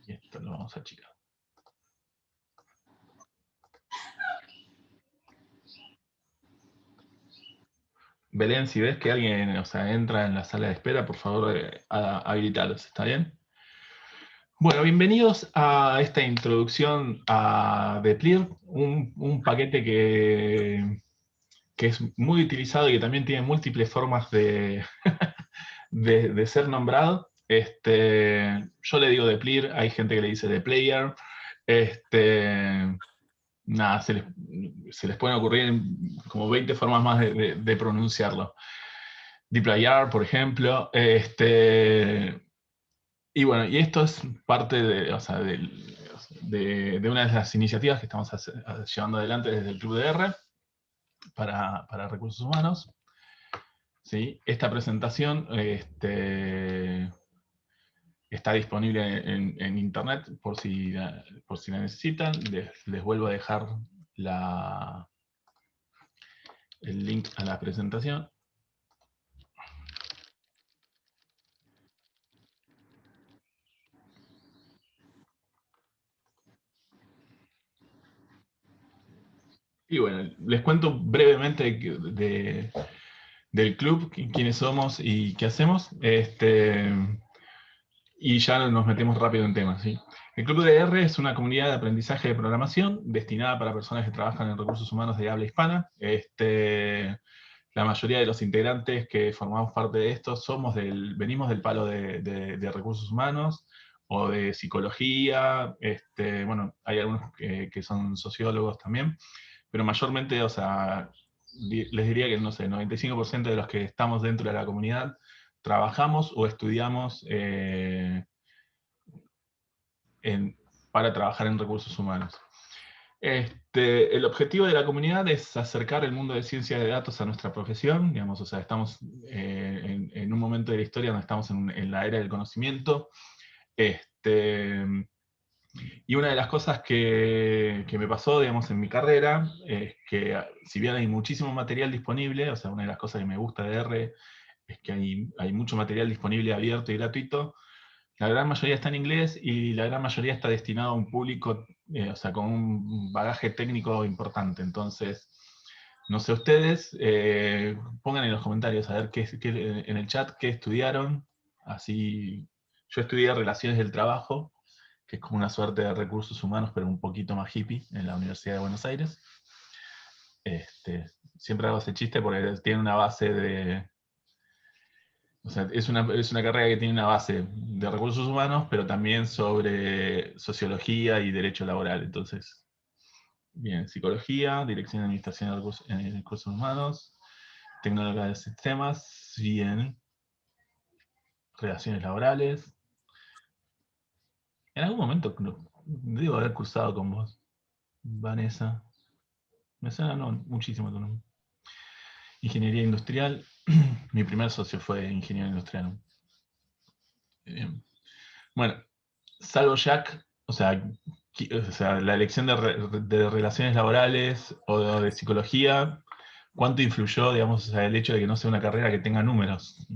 Y esto lo vamos a achicar. Belén, si ves que alguien entra en la sala de espera, por favor, habilitalos, ¿está bien? Bueno, bienvenidos a esta introducción a Deplir, un paquete que es muy utilizado y que también tiene múltiples formas de, de ser nombrado. Yo le digo Deplir, hay gente que le dice Deplayer. Nada, se les pueden ocurrir como 20 formas más de pronunciarlo. Deployar, por ejemplo. Y bueno, y esto es parte de una de las iniciativas que estamos llevando adelante desde el Club de R para recursos humanos. ¿Sí? Esta presentación está disponible en internet por si la necesitan. Les vuelvo a dejar el link a la presentación. Y bueno, les cuento brevemente del club, quiénes somos y qué hacemos. Y ya nos metemos rápido en temas. ¿Sí? El Club de R es una comunidad de aprendizaje de programación destinada para personas que trabajan en recursos humanos de habla hispana. La mayoría de los integrantes que formamos parte de esto venimos del palo de recursos humanos o de psicología. Bueno, hay algunos que son sociólogos también, pero mayormente, les diría que, no sé, el 95% de los que estamos dentro de la comunidad trabajamos o estudiamos para trabajar en recursos humanos. El objetivo de la comunidad es acercar el mundo de ciencias de datos a nuestra profesión, digamos, estamos en un momento de la historia donde estamos en la era del conocimiento. Y una de las cosas que me pasó, digamos, en mi carrera, es que si bien hay muchísimo material disponible, una de las cosas que me gusta de R es que hay mucho material disponible abierto y gratuito, la gran mayoría está en inglés y la gran mayoría está destinado a un público, con un bagaje técnico importante. Entonces, no sé ustedes, pongan en los comentarios a ver en el chat qué estudiaron. Así, yo estudié Relaciones del Trabajo, que es como una suerte de recursos humanos, pero un poquito más hippie, en la Universidad de Buenos Aires. Siempre hago ese chiste porque tiene una base de... es una carrera que tiene una base de recursos humanos, pero también sobre sociología y derecho laboral. Entonces, bien, psicología, dirección de administración de recursos humanos, tecnología de sistemas, bien, relaciones laborales. En algún momento debo haber cursado con vos, Vanessa. Me suena muchísimo tu nombre. Ingeniería industrial. Mi primer socio fue ingeniero industrial. Bien. Bueno, salvo Jack, la elección de relaciones laborales o de psicología, ¿cuánto influyó, digamos, el hecho de que no sea una carrera que tenga números?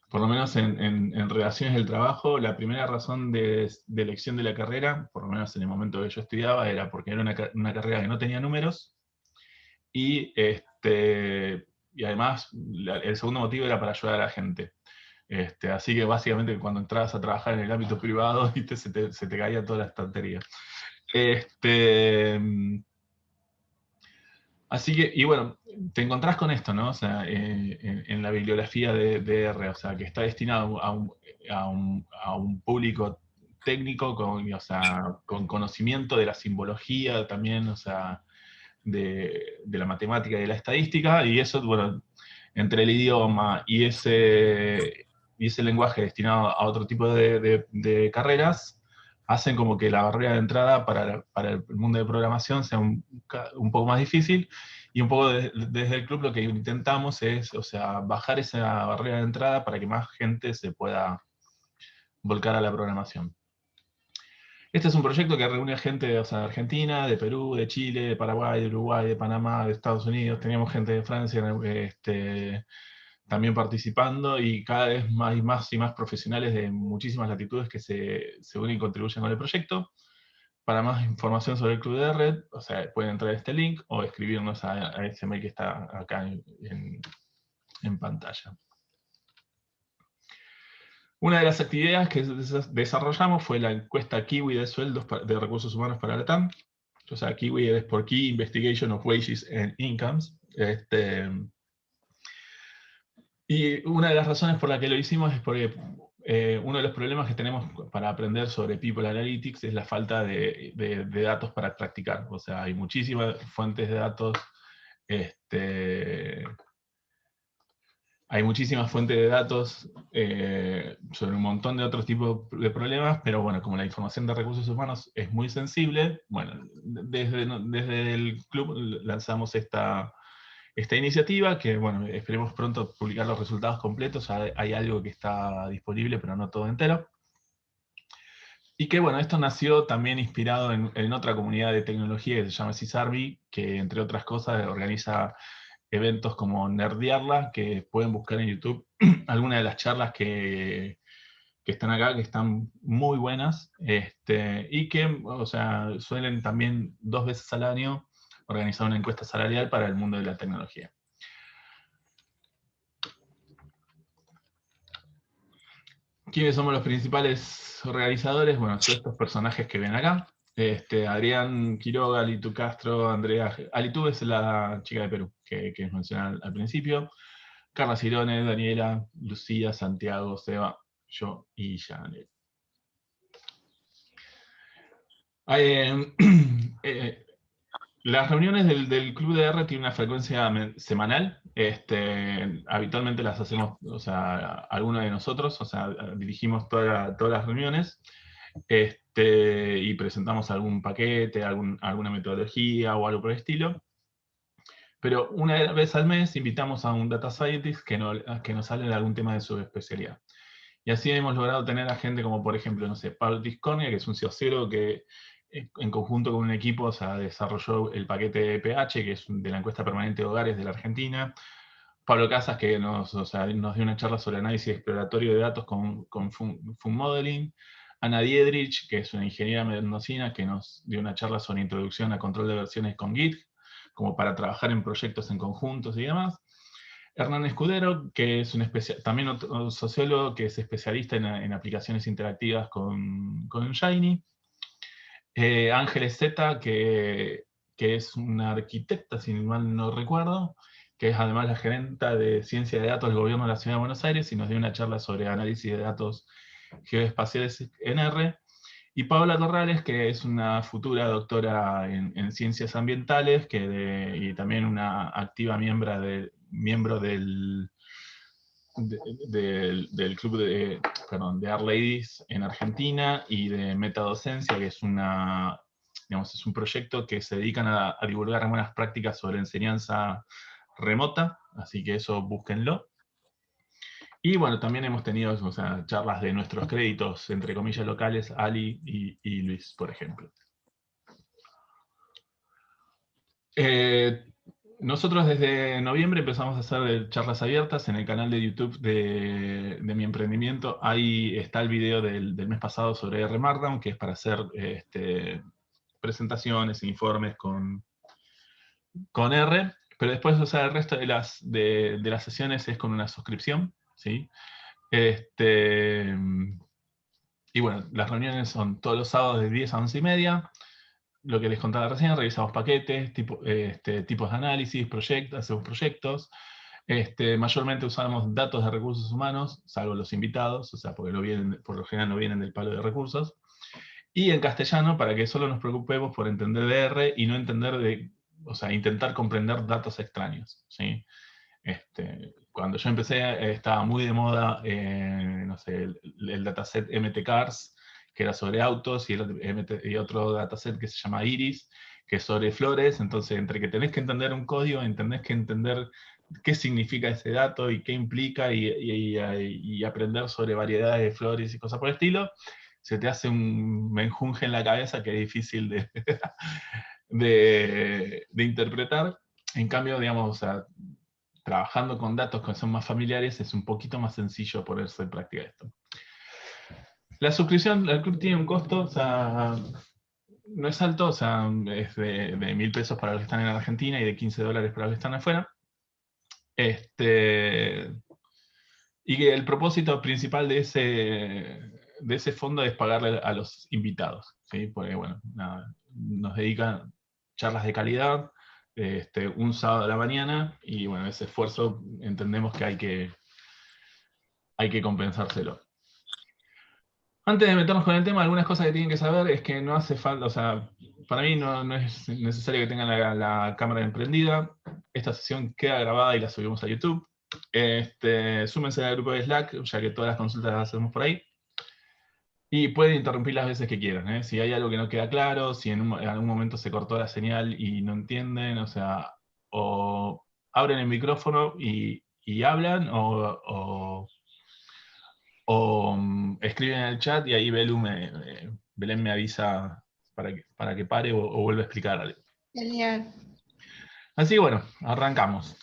Por lo menos en relaciones del trabajo, la primera razón de elección de la carrera, por lo menos en el momento que yo estudiaba, era porque era una carrera que no tenía números, y además el segundo motivo era para ayudar a la gente. Así que básicamente cuando entrabas a trabajar en el ámbito privado, ¿viste? Se te caía toda la estantería. Así que, y bueno, te encontrás con esto, ¿no? En la bibliografía de R, que está destinado a un público técnico con conocimiento de la simbología también, de la matemática y de la estadística, y eso, bueno, entre el idioma y ese lenguaje destinado a otro tipo de carreras, hacen como que la barrera de entrada para el mundo de programación sea un poco más difícil, y un poco desde el club lo que intentamos es, bajar esa barrera de entrada para que más gente se pueda volcar a la programación. Este es un proyecto que reúne gente de Argentina, de Perú, de Chile, de Paraguay, de Uruguay, de Panamá, de Estados Unidos. Teníamos gente de Francia, también participando, y cada vez más y más y más profesionales de muchísimas latitudes que se unen y contribuyen con el proyecto. Para más información sobre el Club de Red, o sea, pueden entrar a este link o escribirnos a ese mail que está acá en pantalla. Una de las actividades que desarrollamos fue la encuesta Kiwi de sueldos de recursos humanos para la TAM. O sea, Kiwi es por Key Investigation of Wages and Incomes. Y una de las razones por la que lo hicimos es porque uno de los problemas que tenemos para aprender sobre People Analytics es la falta de datos para practicar. O sea, hay muchísimas fuentes de datos, hay muchísimas fuentes de datos sobre un montón de otros tipos de problemas, pero bueno, como la información de recursos humanos es muy sensible, bueno, desde el club lanzamos esta iniciativa, que bueno, esperemos pronto publicar los resultados completos. Hay algo que está disponible, pero no todo entero. Y que bueno, esto nació también inspirado en otra comunidad de tecnología que se llama Cisarbi, que entre otras cosas organiza eventos como Nerdearla, que pueden buscar en YouTube algunas de las charlas que están acá, que están muy buenas, y que, o sea, suelen también 2 veces al año organizar una encuesta salarial para el mundo de la tecnología. ¿Quiénes somos los principales organizadores? Bueno, todos estos personajes que ven acá. Adrián Quiroga, Alitu Castro, Andrea... Alitu es la chica de Perú, que mencioné al principio. Carla Cirone, Daniela, Lucía, Santiago, Seba, yo y Janet. Las reuniones del Club de R tienen una frecuencia semanal. Habitualmente las hacemos, o sea, algunos de nosotros, o sea, dirigimos todas las reuniones, y presentamos algún paquete, alguna metodología o algo por el estilo. Pero una vez al mes invitamos a un data scientist que nos hable de algún tema de su especialidad. Y así hemos logrado tener a gente como, por ejemplo, no sé, Pablo Tiscornia, que es un sociólogo que en conjunto con un equipo, o sea, desarrolló el paquete PH, que es de la encuesta permanente de hogares de la Argentina. Pablo Casas, que nos dio una charla sobre análisis exploratorio de datos con Fun Modeling. Ana Diedrich, que es una ingeniera mendocina, que nos dio una charla sobre introducción a control de versiones con Git, como para trabajar en proyectos en conjuntos y demás. Hernán Escudero, que es también otro sociólogo que es especialista en aplicaciones interactivas con Shiny. Ángeles Zeta, que es una arquitecta, si mal no recuerdo, que es además la gerenta de Ciencia de Datos del Gobierno de la Ciudad de Buenos Aires, y nos dio una charla sobre análisis de datos geoespaciales en R. Y Paola Corrales, que es una futura doctora en ciencias ambientales, y también una activa miembro del club de Art Ladies en Argentina, y de Metadocencia, que es es un proyecto que se dedican a divulgar buenas prácticas sobre enseñanza remota, así que eso búsquenlo. Y bueno, también hemos tenido, o sea, charlas de nuestros créditos, entre comillas, locales, Ali y Luis, por ejemplo. Nosotros desde noviembre empezamos a hacer charlas abiertas en el canal de YouTube de mi emprendimiento. Ahí está el video del mes pasado sobre R Markdown, que es para hacer presentaciones e informes con R. Pero después, o sea, el resto de las sesiones es con una suscripción, ¿sí? Y bueno, las reuniones son todos los sábados de 10 a 11:30. Lo que les contaba recién, revisamos paquetes, tipos de análisis, hacemos proyectos. Mayormente usamos datos de recursos humanos, salvo los invitados, o sea, porque por lo general no vienen del palo de recursos. Y en castellano, para que solo nos preocupemos por entender de R y no o sea, intentar comprender datos extraños, ¿sí? Cuando yo empecé estaba muy de moda, no sé, el dataset MTCars, que era sobre autos, y otro dataset que se llama Iris, que es sobre flores. Entonces, entre que tenés que entender un código, tenés que entender qué significa ese dato y qué implica, y aprender sobre variedades de flores y cosas por el estilo, se te hace un menjunje en la cabeza que es difícil de interpretar. En cambio, digamos, o sea, trabajando con datos que son más familiares, es un poquito más sencillo ponerse en práctica esto. La suscripción al club tiene un costo, o sea, no es alto, o sea, es de 1.000 pesos para los que están en Argentina y de $15 para los que están afuera. Y que el propósito principal de ese fondo es pagarle a los invitados, ¿sí? Porque, bueno, nada, nos dedican charlas de calidad, un sábado a la mañana, y bueno, ese esfuerzo entendemos que hay que compensárselo. Antes de meternos con el tema, algunas cosas que tienen que saber es que no hace falta, o sea, para mí no es necesario que tengan la cámara emprendida. Esta sesión queda grabada y la subimos a YouTube. Súmense al grupo de Slack, ya que todas las consultas las hacemos por ahí. Y pueden interrumpir las veces que quieran, ¿eh? Si hay algo que no queda claro, si en algún momento se cortó la señal y no entienden, o sea, o abren el micrófono y hablan, o escriben en el chat y ahí Belén me avisa para que pare o vuelva a explicar algo. Genial. Así que bueno, arrancamos.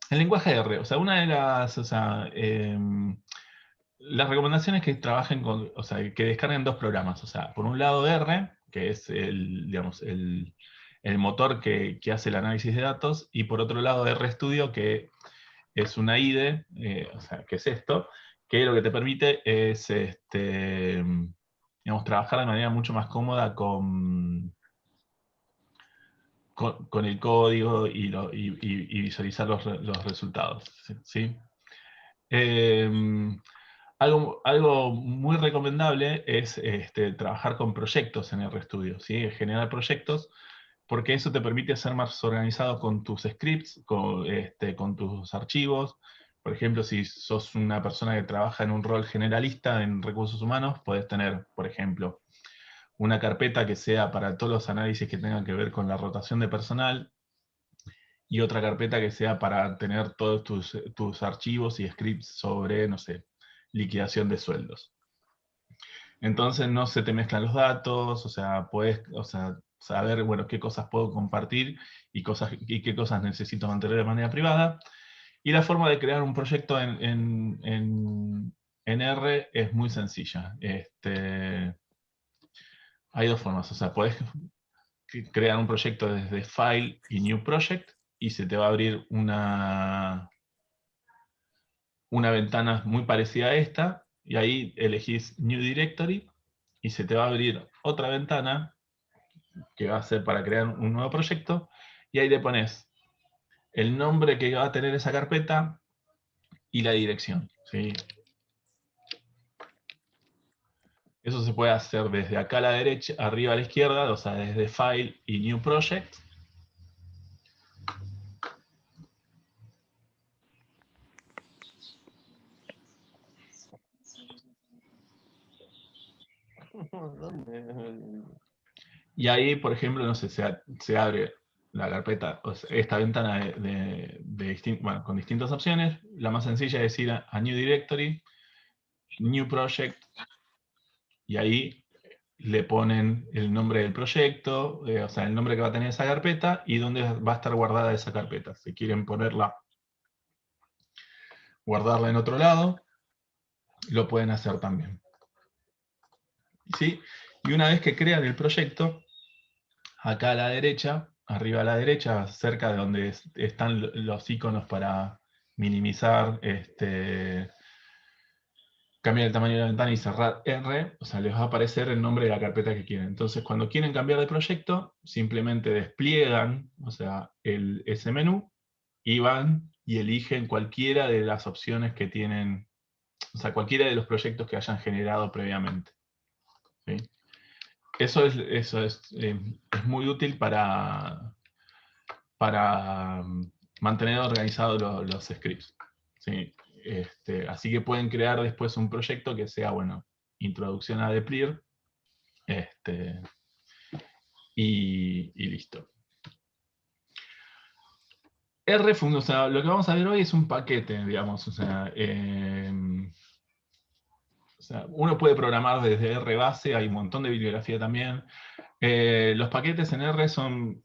El lenguaje R, o sea, una de las, o sea, las recomendaciones que trabajen con, o sea, que descarguen dos programas, o sea, por un lado R, que es digamos, el motor que hace el análisis de datos, y por otro lado RStudio, que es una IDE, o sea, que es esto, que lo que te permite es, digamos, trabajar de manera mucho más cómoda con el código y visualizar los resultados, ¿sí? Algo muy recomendable es trabajar con proyectos en RStudio, ¿sí? Generar proyectos, porque eso te permite ser más organizado con tus scripts, con tus archivos. Por ejemplo, si sos una persona que trabaja en un rol generalista en recursos humanos, podés tener, por ejemplo, una carpeta que sea para todos los análisis que tengan que ver con la rotación de personal, y otra carpeta que sea para tener todos tus archivos y scripts sobre, no sé, liquidación de sueldos. Entonces no se te mezclan los datos, o sea, puedes, o sea, saber, bueno, qué cosas puedo compartir y qué cosas necesito mantener de manera privada. Y la forma de crear un proyecto en R es muy sencilla. Hay dos formas, o sea, puedes crear un proyecto desde File y New Project, y se te va a abrir una ventana muy parecida a esta, y ahí elegís New Directory, y se te va a abrir otra ventana que va a ser para crear un nuevo proyecto, y ahí le pones el nombre que va a tener esa carpeta y la dirección, ¿sí? Eso se puede hacer desde acá a la derecha, arriba a la izquierda, o sea, desde File y New Project. Y ahí, por ejemplo, no sé, se abre la carpeta, o sea, esta ventana bueno, con distintas opciones. La más sencilla es ir a New Directory, New Project, y ahí le ponen el nombre del proyecto, o sea, el nombre que va a tener esa carpeta y dónde va a estar guardada esa carpeta. Si quieren guardarla en otro lado, lo pueden hacer también. ¿Sí? Y una vez que crean el proyecto, acá a la derecha, arriba a la derecha, cerca de donde están los iconos para minimizar, cambiar el tamaño de la ventana y cerrar R, o sea, les va a aparecer el nombre de la carpeta que quieren. Entonces, cuando quieren cambiar de proyecto, simplemente despliegan, o sea, ese menú, y van y eligen cualquiera de las opciones que tienen, o sea, cualquiera de los proyectos que hayan generado previamente. ¿Sí? Eso es muy útil para mantener organizados los scripts. ¿Sí? Así que pueden crear después un proyecto que sea, bueno, introducción a Deplir, y listo. RFund, o sea, lo que vamos a ver hoy es un paquete, digamos, o sea, uno puede programar desde R base, hay un montón de bibliografía también, Los paquetes en R son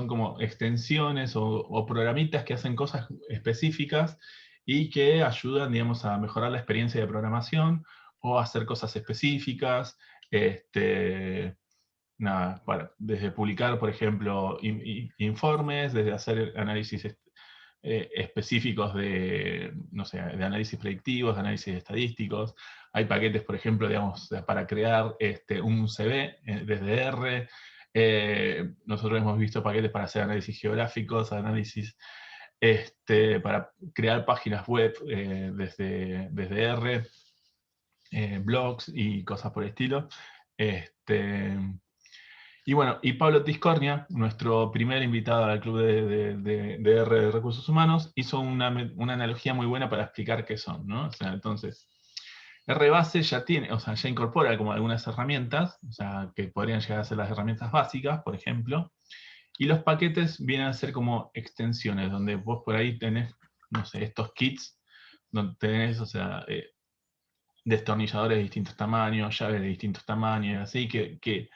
como extensiones o programitas que hacen cosas específicas y que ayudan, digamos, a mejorar la experiencia de programación o a hacer cosas específicas. Nada, desde publicar, por ejemplo, informes, desde hacer análisis específicos de, no sé, de análisis predictivos, de análisis estadísticos. Hay paquetes, por ejemplo, digamos, para crear un CV desde R. Nosotros hemos visto paquetes para hacer análisis geográficos, análisis para crear páginas web desde R, blogs y cosas por el estilo. Y bueno, y Pablo Tiscornia, nuestro primer invitado al Club de R de Recursos Humanos, hizo una analogía muy buena para explicar qué son, ¿no? O sea, entonces, RBase ya tiene, o sea, ya incorpora como algunas herramientas, o sea, que podrían llegar a ser las herramientas básicas, por ejemplo, y los paquetes vienen a ser como extensiones, donde vos por ahí tenés, no sé, estos kits, donde tenés, o sea, destornilladores de distintos tamaños, llaves de distintos tamaños, así que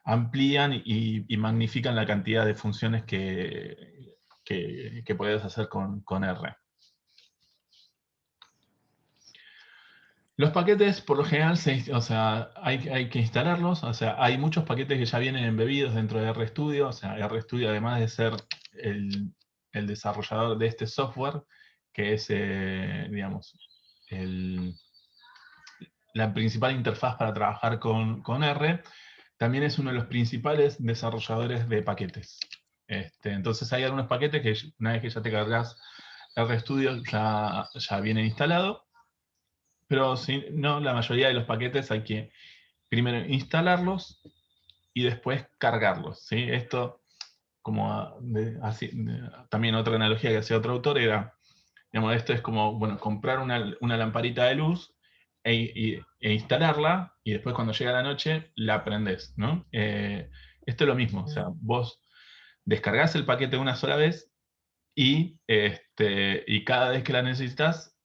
amplían y magnifican la cantidad de funciones que puedes hacer con R. Los paquetes, por lo general, o sea, hay que instalarlos. O sea, hay muchos paquetes que ya vienen embebidos dentro de RStudio. O sea, RStudio, además de ser el desarrollador de este software, que es, digamos, la principal interfaz para trabajar con R, también es uno de los principales desarrolladores de paquetes. Entonces hay algunos paquetes que una vez que ya te cargas RStudio ya viene instalado, pero si no, la mayoría de los paquetes hay que primero instalarlos y después cargarlos. ¿Sí? Esto, como también otra analogía que hacía otro autor, era, digamos, esto es como, bueno, comprar una lamparita de luz e instalarla, y después cuando llega la noche la prendés, ¿no? Esto es lo mismo, o sea, vos descargás el paquete una sola vez y cada vez que la necesitas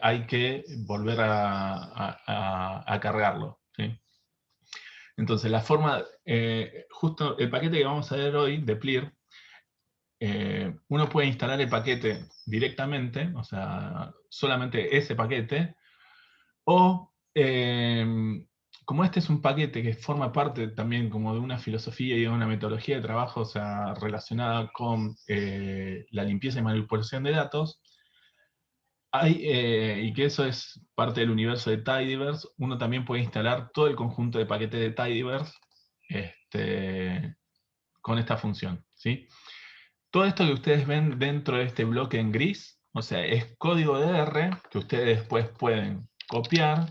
hay que volver a cargarlo, ¿sí? Entonces, la forma, justo el paquete que vamos a ver hoy de Plir, uno puede instalar el paquete directamente, o sea, solamente ese paquete, o como este es un paquete que forma parte también como de una filosofía y de una metodología de trabajo, o sea, relacionada con la limpieza y manipulación de datos, y que eso es parte del universo de Tidyverse, uno también puede instalar todo el conjunto de paquetes de Tidyverse con esta función, ¿sí? Todo esto que ustedes ven dentro de este bloque en gris, o sea, es código de R que ustedes después pueden copiar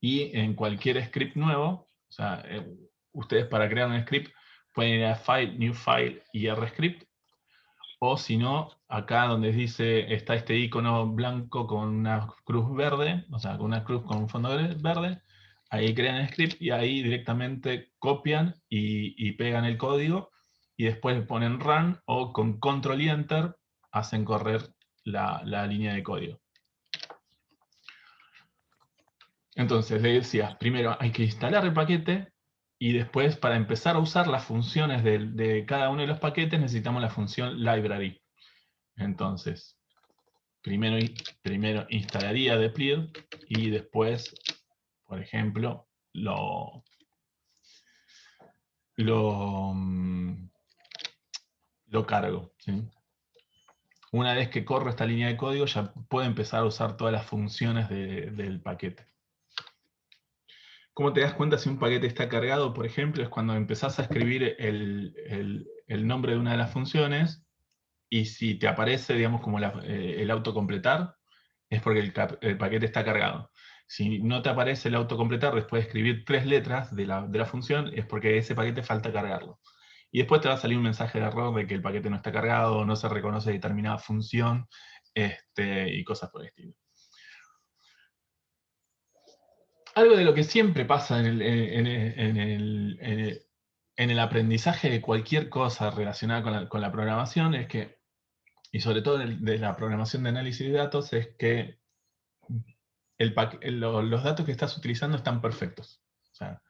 y en cualquier script nuevo, o sea, ustedes para crear un script pueden ir a File, New File y RScript, o si no, acá donde dice, está este icono blanco con una cruz verde, o sea, con una cruz con un fondo verde, ahí crean el script y ahí directamente copian y pegan el código, y después ponen run o con control y enter hacen correr la línea de código. Entonces, le decía, primero hay que instalar el paquete, y después para empezar a usar las funciones de cada uno de los paquetes necesitamos la función library. Entonces, primero instalaría deplir y después, por ejemplo, lo, lo cargo, ¿sí? Una vez que corro esta línea de código ya puedo empezar a usar todas las funciones del paquete. ¿Cómo te das cuenta si un paquete está cargado? Por ejemplo, es cuando empezás a escribir el nombre de una de las funciones, y si te aparece, digamos, como el autocompletar, es porque el paquete está cargado. Si no te aparece el autocompletar después de escribir 3 letras de la función, es porque ese paquete falta cargarlo. Y después te va a salir un mensaje de error de que el paquete no está cargado, no se reconoce determinada función, y cosas por el estilo. Algo de lo que siempre pasa en el aprendizaje de cualquier cosa relacionada con la programación es que, y sobre todo de la programación de análisis de datos, es que los datos que estás utilizando están perfectos. O sea,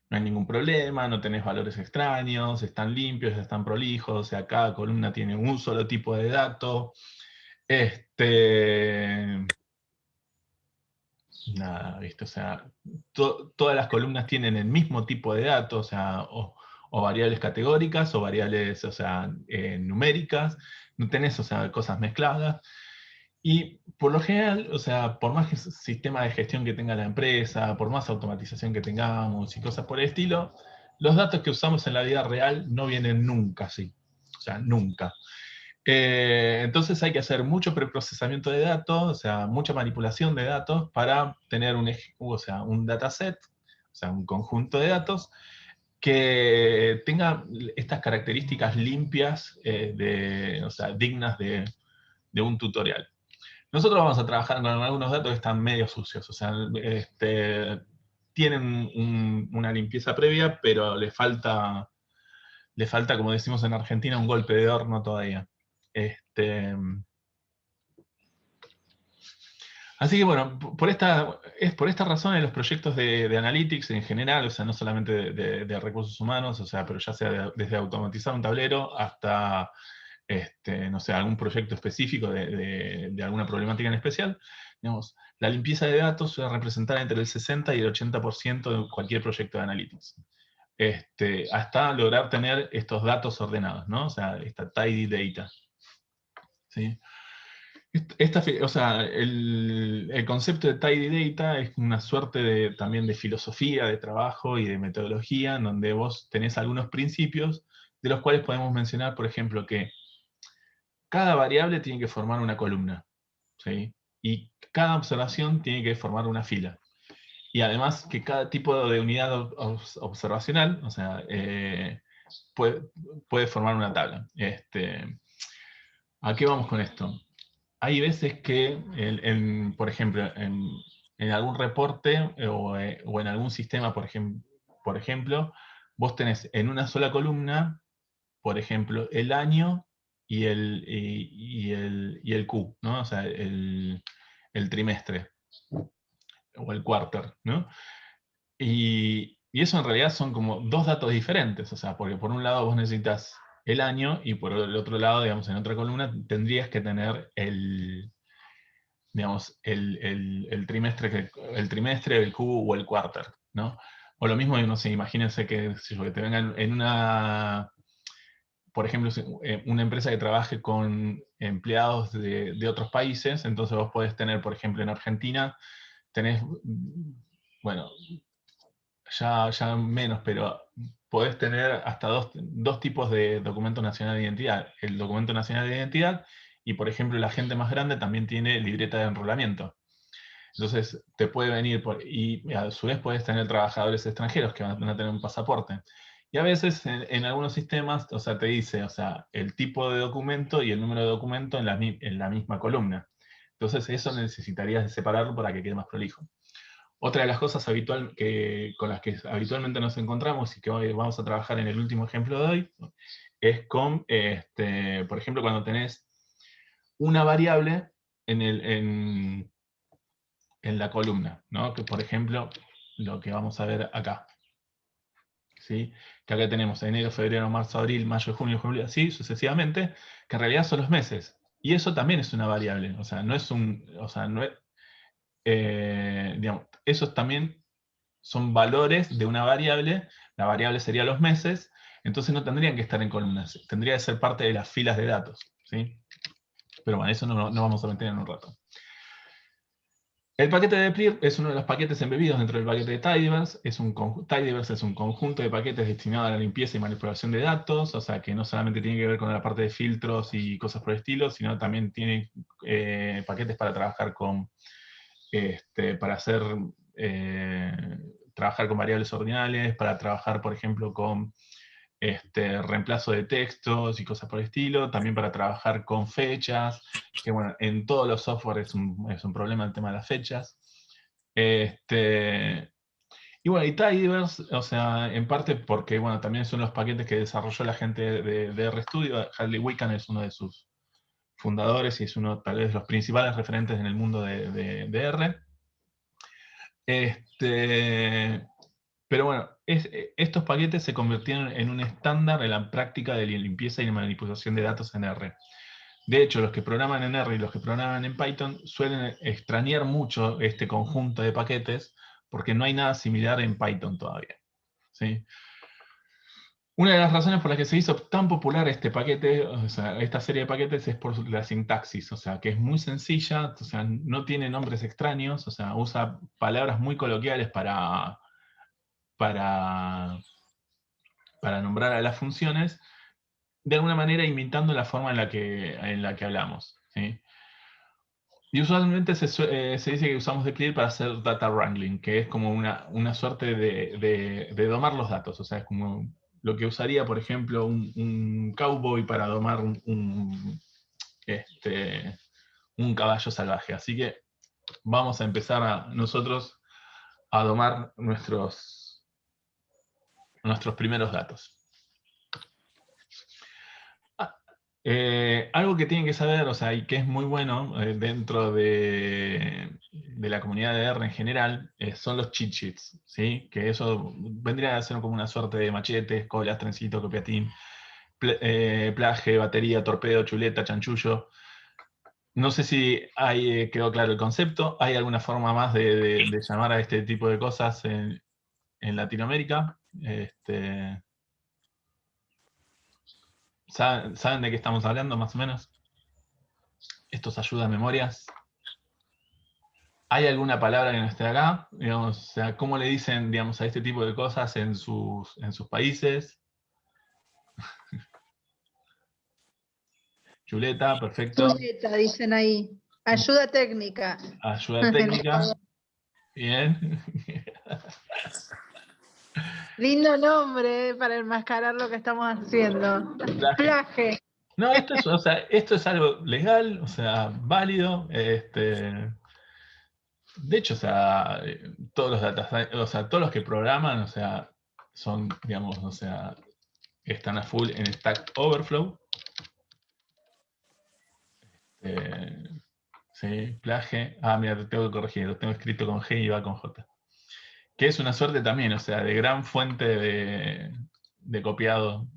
no hay ningún problema, no tenés valores extraños, están limpios, están prolijos, o sea, cada columna tiene un solo tipo de dato. Nada, ¿viste? O sea, todas las columnas tienen el mismo tipo de datos, o sea, o variables categóricas, o variables, o sea, numéricas, no tenés, o sea, cosas mezcladas. Y por lo general, o sea, por más sistema de gestión que tenga la empresa, por más automatización que tengamos y cosas por el estilo, los datos que usamos en la vida real no vienen nunca así. O sea, nunca. Entonces hay que hacer mucho preprocesamiento de datos, o sea, mucha manipulación de datos para tener o sea, un dataset, o sea, un conjunto de datos que tenga estas características limpias, o sea, dignas de un tutorial. Nosotros vamos a trabajar con algunos datos que están medio sucios, o sea, tienen una limpieza previa, pero le falta, como decimos en Argentina, un golpe de horno todavía. Así que bueno, por esta razón en los proyectos de Analytics en general, o sea, no solamente de recursos humanos, o sea, pero ya sea desde automatizar un tablero hasta, no sé, algún proyecto específico de alguna problemática en especial, digamos, la limpieza de datos suele representar entre el 60 y el 80% de cualquier proyecto de Analytics. Hasta lograr tener estos datos ordenados, ¿no? O sea, esta tidy data. ¿Sí? O sea, el concepto de tidy data es una suerte también de filosofía, de trabajo y de metodología, en donde vos tenés algunos principios, de los cuales podemos mencionar, por ejemplo, que cada variable tiene que formar una columna, ¿sí? Y cada observación tiene que formar una fila. Y además que cada tipo de unidad observacional, o sea, puede formar una tabla. ¿A qué vamos con esto? Hay veces que, por ejemplo, en algún reporte o en algún sistema, por ejemplo, vos tenés en una sola columna, por ejemplo, el año y el Q, ¿no? O sea, el trimestre o el quarter, ¿no? Y eso en realidad son como dos datos diferentes, o sea, porque por un lado vos necesitas el año y por el otro lado, digamos, en otra columna tendrías que tener digamos, el trimestre, el cubo o el quarter, ¿no? O lo mismo, no sé, imagínense que te vengan en una, por ejemplo, una empresa que trabaje con empleados de otros países, entonces vos podés tener, por ejemplo, en Argentina, tenés, bueno, ya menos, pero podés tener hasta dos tipos de documento nacional de identidad. El documento nacional de identidad y, por ejemplo, la gente más grande también tiene libreta de enrolamiento. Entonces, te puede venir y a su vez puedes tener trabajadores extranjeros que van a tener un pasaporte. Y a veces en algunos sistemas, o sea, te dice, o sea, el tipo de documento y el número de documento en la misma columna. Entonces, eso necesitarías de separarlo para que quede más prolijo. Otra de las cosas con las que habitualmente nos encontramos y que hoy vamos a trabajar en el último ejemplo de hoy, es con, por ejemplo, cuando tenés una variable en la columna, ¿no? Que por ejemplo, lo que vamos a ver acá, ¿sí? Que acá tenemos enero, febrero, marzo, abril, mayo, junio, julio, así sucesivamente, que en realidad son los meses. Y eso también es una variable, o sea, no es o sea, no es, digamos, esos también son valores de una variable, la variable sería los meses, entonces no tendrían que estar en columnas, tendría que ser parte de las filas de datos, ¿sí? Pero bueno, eso no vamos a meter en un rato. El paquete de PRIR es uno de los paquetes embebidos dentro del paquete de Tidyverse. Tidyverse es un conjunto de paquetes destinado a la limpieza y manipulación de datos, o sea que no solamente tiene que ver con la parte de filtros y cosas por el estilo, sino también tiene paquetes para trabajar para hacer, trabajar con variables ordinales, para trabajar, por ejemplo, con reemplazo de textos y cosas por el estilo, también para trabajar con fechas, que bueno, en todos los software es un problema el tema de las fechas. Y bueno, y Tidyverse, o sea, en parte porque, bueno, también son los paquetes que desarrolló la gente de RStudio. Hadley Wickham es uno de sus fundadores y es uno tal vez de los principales referentes en el mundo de R. Pero bueno, estos paquetes se convirtieron en un estándar en la práctica de limpieza y manipulación de datos en R. De hecho, los que programan en R y los que programan en Python suelen extrañar mucho este conjunto de paquetes porque no hay nada similar en Python todavía, ¿sí? Una de las razones por las que se hizo tan popular este paquete, o sea, esta serie de paquetes, es por la sintaxis, o sea, que es muy sencilla, o sea, no tiene nombres extraños, o sea, usa palabras muy coloquiales para, para nombrar a las funciones, de alguna manera imitando la forma en la que hablamos, ¿sí? Y usualmente se dice que usamos Declir para hacer data wrangling, que es como una suerte de domar los datos. O sea, es como lo que usaría, por ejemplo, un cowboy para domar un caballo salvaje. Así que vamos a empezar nosotros a domar nuestros primeros datos. Algo que tienen que saber, o sea, y que es muy bueno dentro de la comunidad de R en general, son los cheat sheets, ¿sí? Que eso vendría a ser como una suerte de machetes, colas, trencito, copiatín, plaje, batería, torpedo, chuleta, chanchullo. No sé si quedó claro el concepto. ¿Hay alguna forma más de llamar a este tipo de cosas en Latinoamérica? ¿Saben de qué estamos hablando más o menos? ¿Estos ayuda a memorias? ¿Hay alguna palabra que no esté acá? Digamos, o sea, ¿cómo le dicen, digamos, a este tipo de cosas en sus países? Chuleta, perfecto. Chuleta, dicen ahí. Ayuda técnica. Ayuda técnica. Bien. Lindo nombre para enmascarar lo que estamos haciendo. Plaje. Plaje. No, o sea, esto es algo legal, o sea, válido. De hecho, o sea, todos los o sea, todos los que programan, o sea, son, digamos, o sea, están a full en Stack Overflow. Sí, plage. Ah, mira, te tengo que corregir, lo tengo escrito con G y va con J. Que es una suerte también, o sea, de gran fuente de copiado.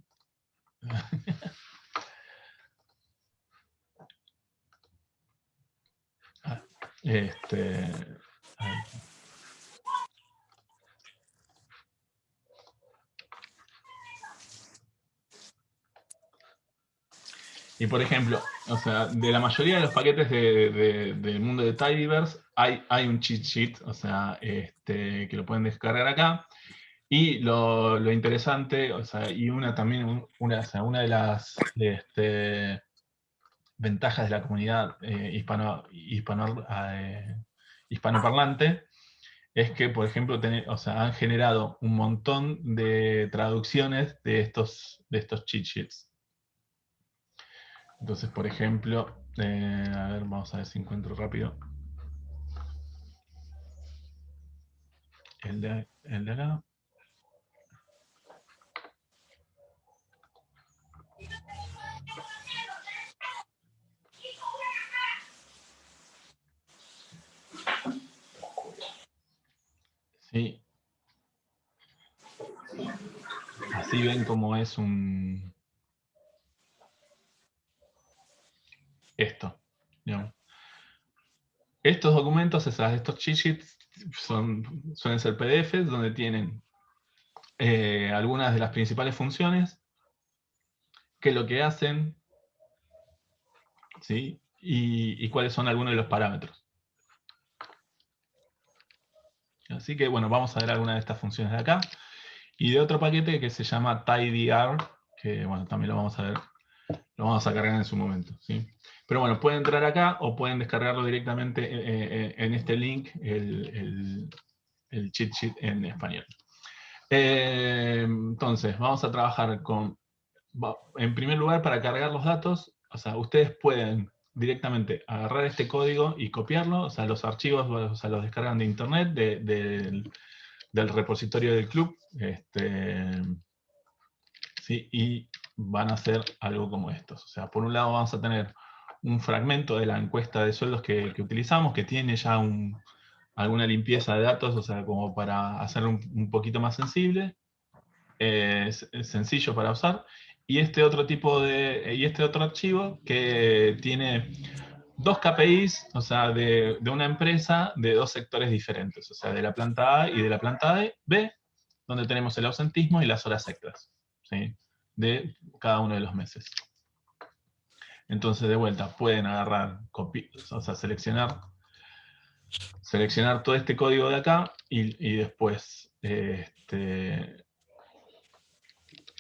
Ah, a ver. Y por ejemplo, o sea, de la mayoría de los paquetes del mundo de Tidyverse hay un cheat sheet, o sea, que lo pueden descargar acá. Y lo interesante, o sea, y también o sea, una de las ventajas de la comunidad hispanoparlante es que, por ejemplo, o sea, han generado un montón de traducciones de estos cheat sheets. Entonces, por ejemplo, a ver, vamos a ver si encuentro rápido el de acá. Sí. Así ven cómo es esto, digamos. Estos documentos, estos cheat sheets, suelen ser PDFs donde tienen algunas de las principales funciones, qué es lo que hacen, ¿sí? Y cuáles son algunos de los parámetros. Así que bueno, vamos a ver algunas de estas funciones de acá. Y de otro paquete que se llama tidyr, que bueno, también lo vamos a ver, lo vamos a cargar en su momento, ¿sí? Pero bueno, pueden entrar acá o pueden descargarlo directamente en este link, el cheat sheet en español. Entonces, vamos a trabajar en primer lugar, para cargar los datos, o sea, ustedes pueden directamente agarrar este código y copiarlo, o sea, los archivos, o sea, los descargan de internet, del repositorio del club, ¿sí? Y van a hacer algo como estos. O sea, por un lado vamos a tener un fragmento de la encuesta de sueldos que utilizamos, que tiene ya alguna limpieza de datos, o sea, como para hacerlo un poquito más sensible, es sencillo para usar, y este otro archivo que tiene dos KPIs, o sea, de una empresa de dos sectores diferentes, o sea, de la planta A y de la planta B, donde tenemos el ausentismo y las horas extras, ¿sí? De cada uno de los meses. Entonces, de vuelta, pueden agarrar, o sea, seleccionar todo este código de acá y después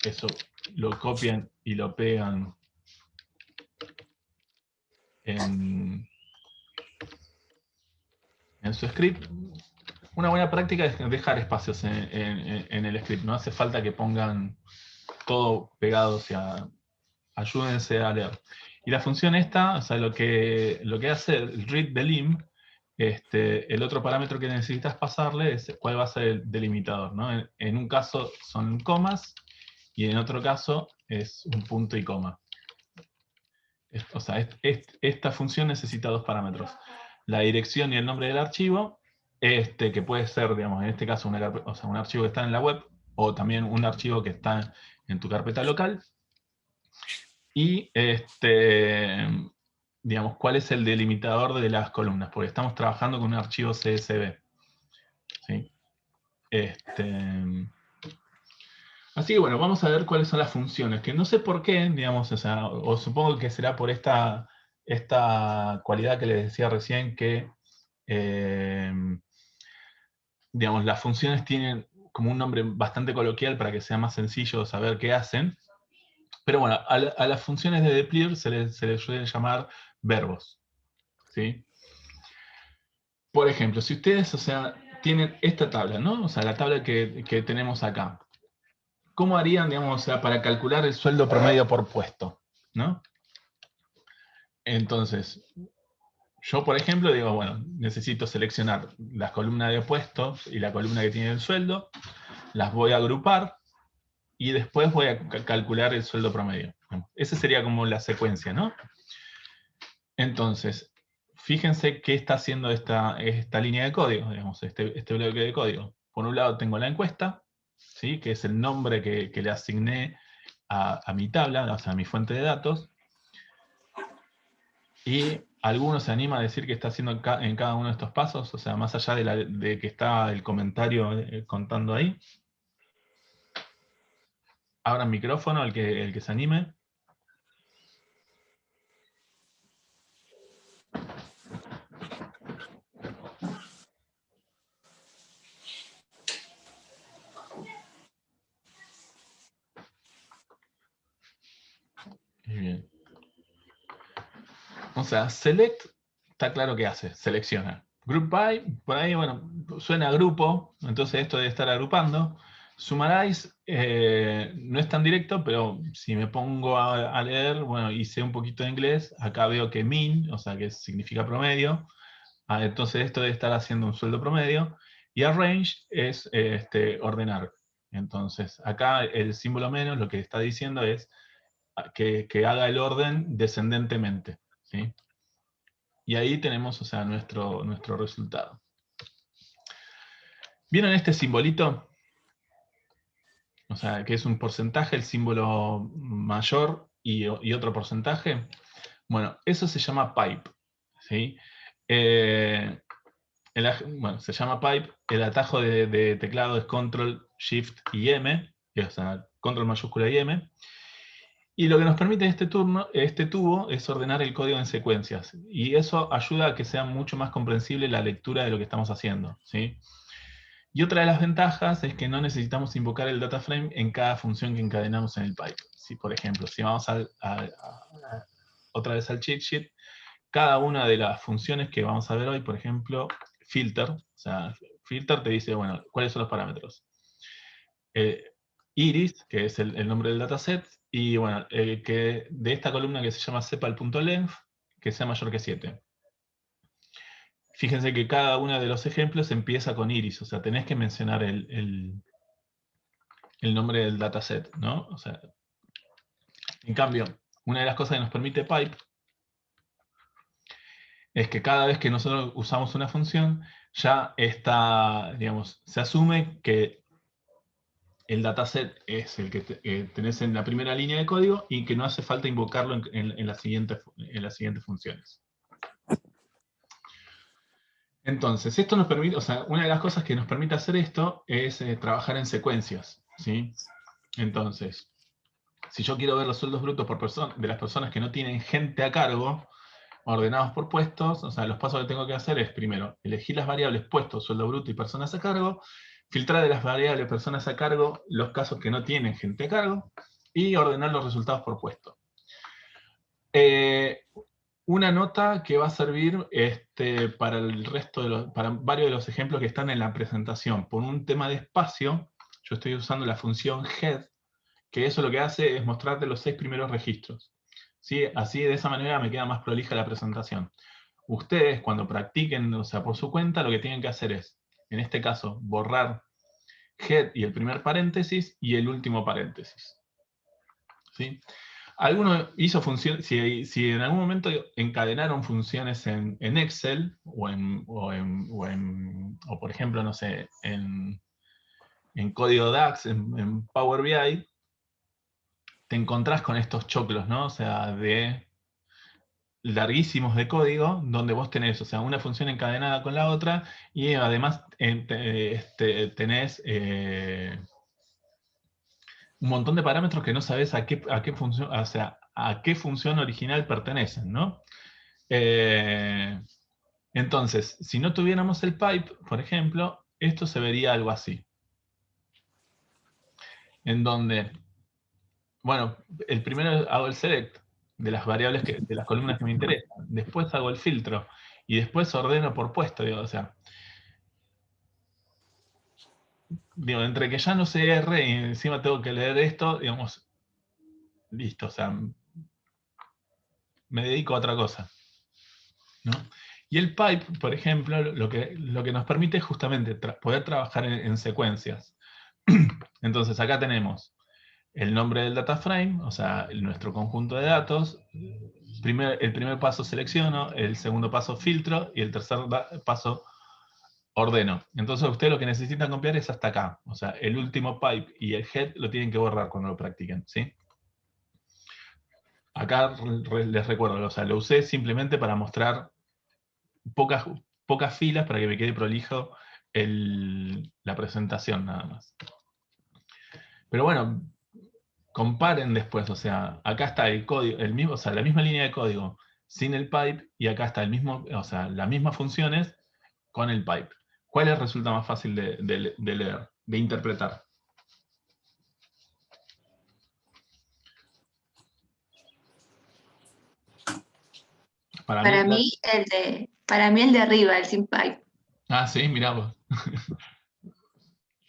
eso lo copian y lo pegan en su script. Una buena práctica es dejar espacios en el script. No hace falta que pongan todo pegado, o sea, ayúdense a leer. Y la función esta, o sea, lo que hace el read_delim, el otro parámetro que necesitas pasarle es cuál va a ser el delimitador, ¿no? En un caso son comas y en otro caso es un punto y coma. O sea, esta función necesita dos parámetros. La dirección y el nombre del archivo, que puede ser, digamos, en este caso un archivo que está en la web, o también un archivo que está en tu carpeta local. Y, digamos, cuál es el delimitador de las columnas, porque estamos trabajando con un archivo CSV. ¿Sí? Así que bueno, vamos a ver cuáles son las funciones, que no sé por qué, digamos, o supongo que será por esta cualidad que les decía recién, que digamos, las funciones tienen como un nombre bastante coloquial para que sea más sencillo saber qué hacen. Pero bueno, a las funciones de deplir se les suele llamar verbos. ¿Sí? Por ejemplo, si ustedes, o sea, tienen esta tabla, ¿no? O sea, la tabla que tenemos acá. ¿Cómo harían, digamos, o sea, para calcular el sueldo promedio por puesto? ¿No? Entonces, yo, por ejemplo, digo, bueno, necesito seleccionar las columnas de puestos y la columna que tiene el sueldo, las voy a agrupar y después voy a calcular el sueldo promedio. Esa sería como la secuencia, ¿no? Entonces, fíjense qué está haciendo esta línea de código, digamos, este bloque de código. Por un lado tengo la encuesta, ¿sí? Que es el nombre que le asigné a mi tabla, o sea, a mi fuente de datos, y algunos se anima a decir que está haciendo en cada uno de estos pasos, o sea, más allá de que está el comentario contando ahí. Abran micrófono el que se anime. Muy bien. O sea, select, está claro que hace, selecciona. Group by, por ahí, bueno, suena a grupo, entonces esto debe estar agrupando. Summarize, no es tan directo, pero si me pongo a leer, bueno, y sé un poquito de inglés, acá veo que mean, o sea, que significa promedio, entonces esto debe estar haciendo un sueldo promedio, y arrange es ordenar. Entonces, acá el símbolo menos lo que está diciendo es que haga el orden descendentemente. ¿Sí? Y ahí tenemos, o sea, nuestro resultado. ¿Vieron este simbolito? O sea, que es un porcentaje, el símbolo mayor y otro porcentaje. Bueno, eso se llama pipe. ¿Sí? Bueno, se llama pipe. El atajo de teclado es Control, Shift y M. O sea, Control mayúscula y M. Y lo que nos permite este tubo es ordenar el código en secuencias. Y eso ayuda a que sea mucho más comprensible la lectura de lo que estamos haciendo. ¿Sí? Y otra de las ventajas es que no necesitamos invocar el data frame en cada función que encadenamos en el pipe. Si, por ejemplo, si vamos otra vez al cheat sheet, cada una de las funciones que vamos a ver hoy, por ejemplo, filter, o sea, filter te dice, bueno, ¿cuáles son los parámetros? Iris, que es el nombre del dataset, y bueno, que de esta columna que se llama sepal.length, que sea mayor que 7. Fíjense que cada uno de los ejemplos empieza con iris, o sea, tenés que mencionar el nombre del dataset, ¿no? O sea, en cambio, una de las cosas que nos permite pipe es que cada vez que nosotros usamos una función, ya está, digamos, se asume que el dataset es el que tenés en la primera línea de código y que no hace falta invocarlo en las siguientes funciones. Entonces, esto nos permite, o sea, una de las cosas que nos permite hacer esto es trabajar en secuencias, ¿sí? Entonces, si yo quiero ver los sueldos brutos de las personas que no tienen gente a cargo, ordenados por puestos, o sea, los pasos que tengo que hacer es, primero, elegir las variables puestos, sueldo bruto y personas a cargo, filtrar de las variables personas a cargo los casos que no tienen gente a cargo, y ordenar los resultados por puesto. Una nota que va a servir para el resto para varios de los ejemplos que están en la presentación. Por un tema de espacio, yo estoy usando la función head, que eso lo que hace es mostrarte los 6 primeros registros. ¿Sí? Así, de esa manera, me queda más prolija la presentación. Ustedes, cuando practiquen, o sea, por su cuenta, lo que tienen que hacer es, en este caso, borrar head y el primer paréntesis y el último paréntesis. ¿Sí? ¿Alguno hizo funciones, si en algún momento encadenaron funciones en Excel o por ejemplo, no sé, en código DAX, en Power BI, te encontrás con estos choclos, ¿no? O sea, de larguísimos de código, donde vos tenés, o sea, una función encadenada con la otra, y además tenés un montón de parámetros que no sabés a qué función, o sea, a qué función original pertenecen, ¿no? Entonces, si no tuviéramos el pipe, por ejemplo, esto se vería algo así. En donde, bueno, el primero hago el select de las variables, de las columnas que me interesan. Después hago el filtro. Y después ordeno por puesto, digo, o sea. Digo, entre que ya no sé R y encima tengo que leer esto, digamos, listo, o sea, me dedico a otra cosa, ¿no? Y el pipe, por ejemplo, lo que nos permite es justamente poder trabajar en secuencias. Entonces, acá tenemos el nombre del data frame, o sea, nuestro conjunto de datos. El primer paso selecciono, el segundo paso filtro y el tercer paso ordeno. Entonces ustedes lo que necesitan copiar es hasta acá. O sea, el último pipe y el head lo tienen que borrar cuando lo practiquen, ¿sí? Acá les recuerdo, o sea, lo usé simplemente para mostrar pocas filas para que me quede prolijo la presentación nada más. Pero bueno, comparen después, o sea, acá está el código, o sea, la misma línea de código sin el pipe, y acá está o sea, las mismas funciones con el pipe. ¿Cuál les resulta más fácil de leer, de interpretar? Para mí, Para mí el de arriba, el sin pipe. Ah, sí, mirá vos.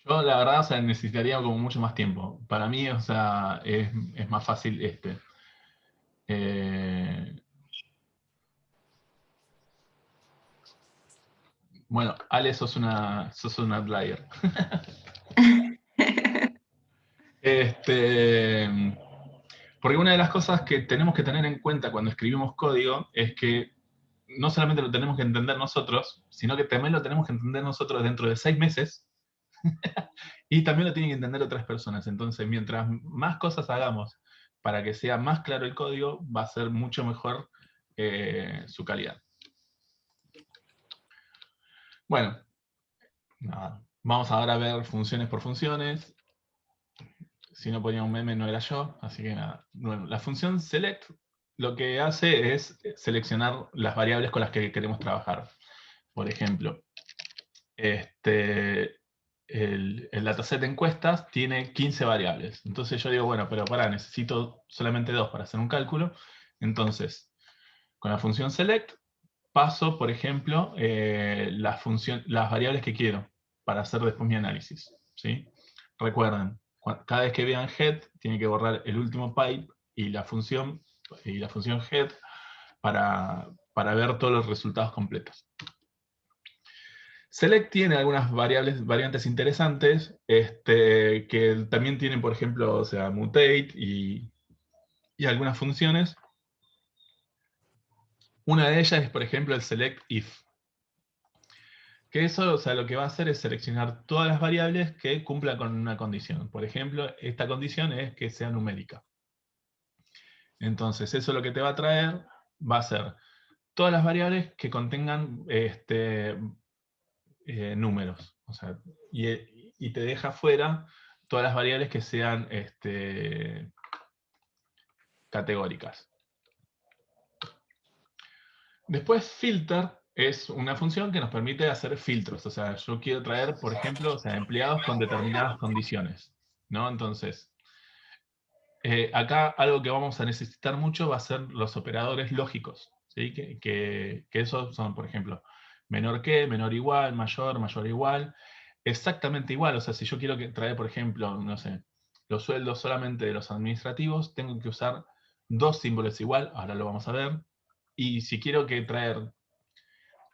Yo la verdad, o sea, necesitaría como mucho más tiempo. Para mí, o sea, es más fácil este. Eh, bueno, Ale, sos un outlier. Porque una de las cosas que tenemos que tener en cuenta cuando escribimos código es que no solamente lo tenemos que entender nosotros, sino que también lo tenemos que entender nosotros dentro de 6 meses, y también lo tienen que entender otras personas. Entonces, mientras más cosas hagamos para que sea más claro el código, va a ser mucho mejor su calidad. Bueno, nada. Vamos ahora a ver funciones por funciones. Si no ponía un meme no era yo, así que nada. Bueno, la función select lo que hace es seleccionar las variables con las que queremos trabajar. Por ejemplo, el dataset de encuestas tiene 15 variables. Entonces yo digo, bueno, pero necesito solamente 2 para hacer un cálculo. Entonces, con la función select, paso, por ejemplo, las variables que quiero para hacer después mi análisis, ¿sí? Recuerden, cada vez que vean head, tiene que borrar el último pipe y la función head para ver todos los resultados completos. Select tiene algunas variantes interesantes, que también tienen, por ejemplo, o sea, mutate y algunas funciones Una de ellas es, por ejemplo, el select if. Que eso, o sea, lo que va a hacer es seleccionar todas las variables que cumplan con una condición. Por ejemplo, esta condición es que sea numérica. Entonces, eso lo que te va a traer va a ser todas las variables que contengan números. O sea, y te deja fuera todas las variables que sean categóricas. Después, filter es una función que nos permite hacer filtros. O sea, yo quiero traer, por ejemplo, o sea, empleados con determinadas condiciones, ¿no? Entonces, acá algo que vamos a necesitar mucho va a ser los operadores lógicos, ¿sí? Que esos son, por ejemplo, menor que, menor igual, mayor, mayor igual, exactamente igual. O sea, si yo quiero traer, por ejemplo, no sé, los sueldos solamente de los administrativos, tengo que usar dos símbolos igual, ahora lo vamos a ver. Y si quiero que traer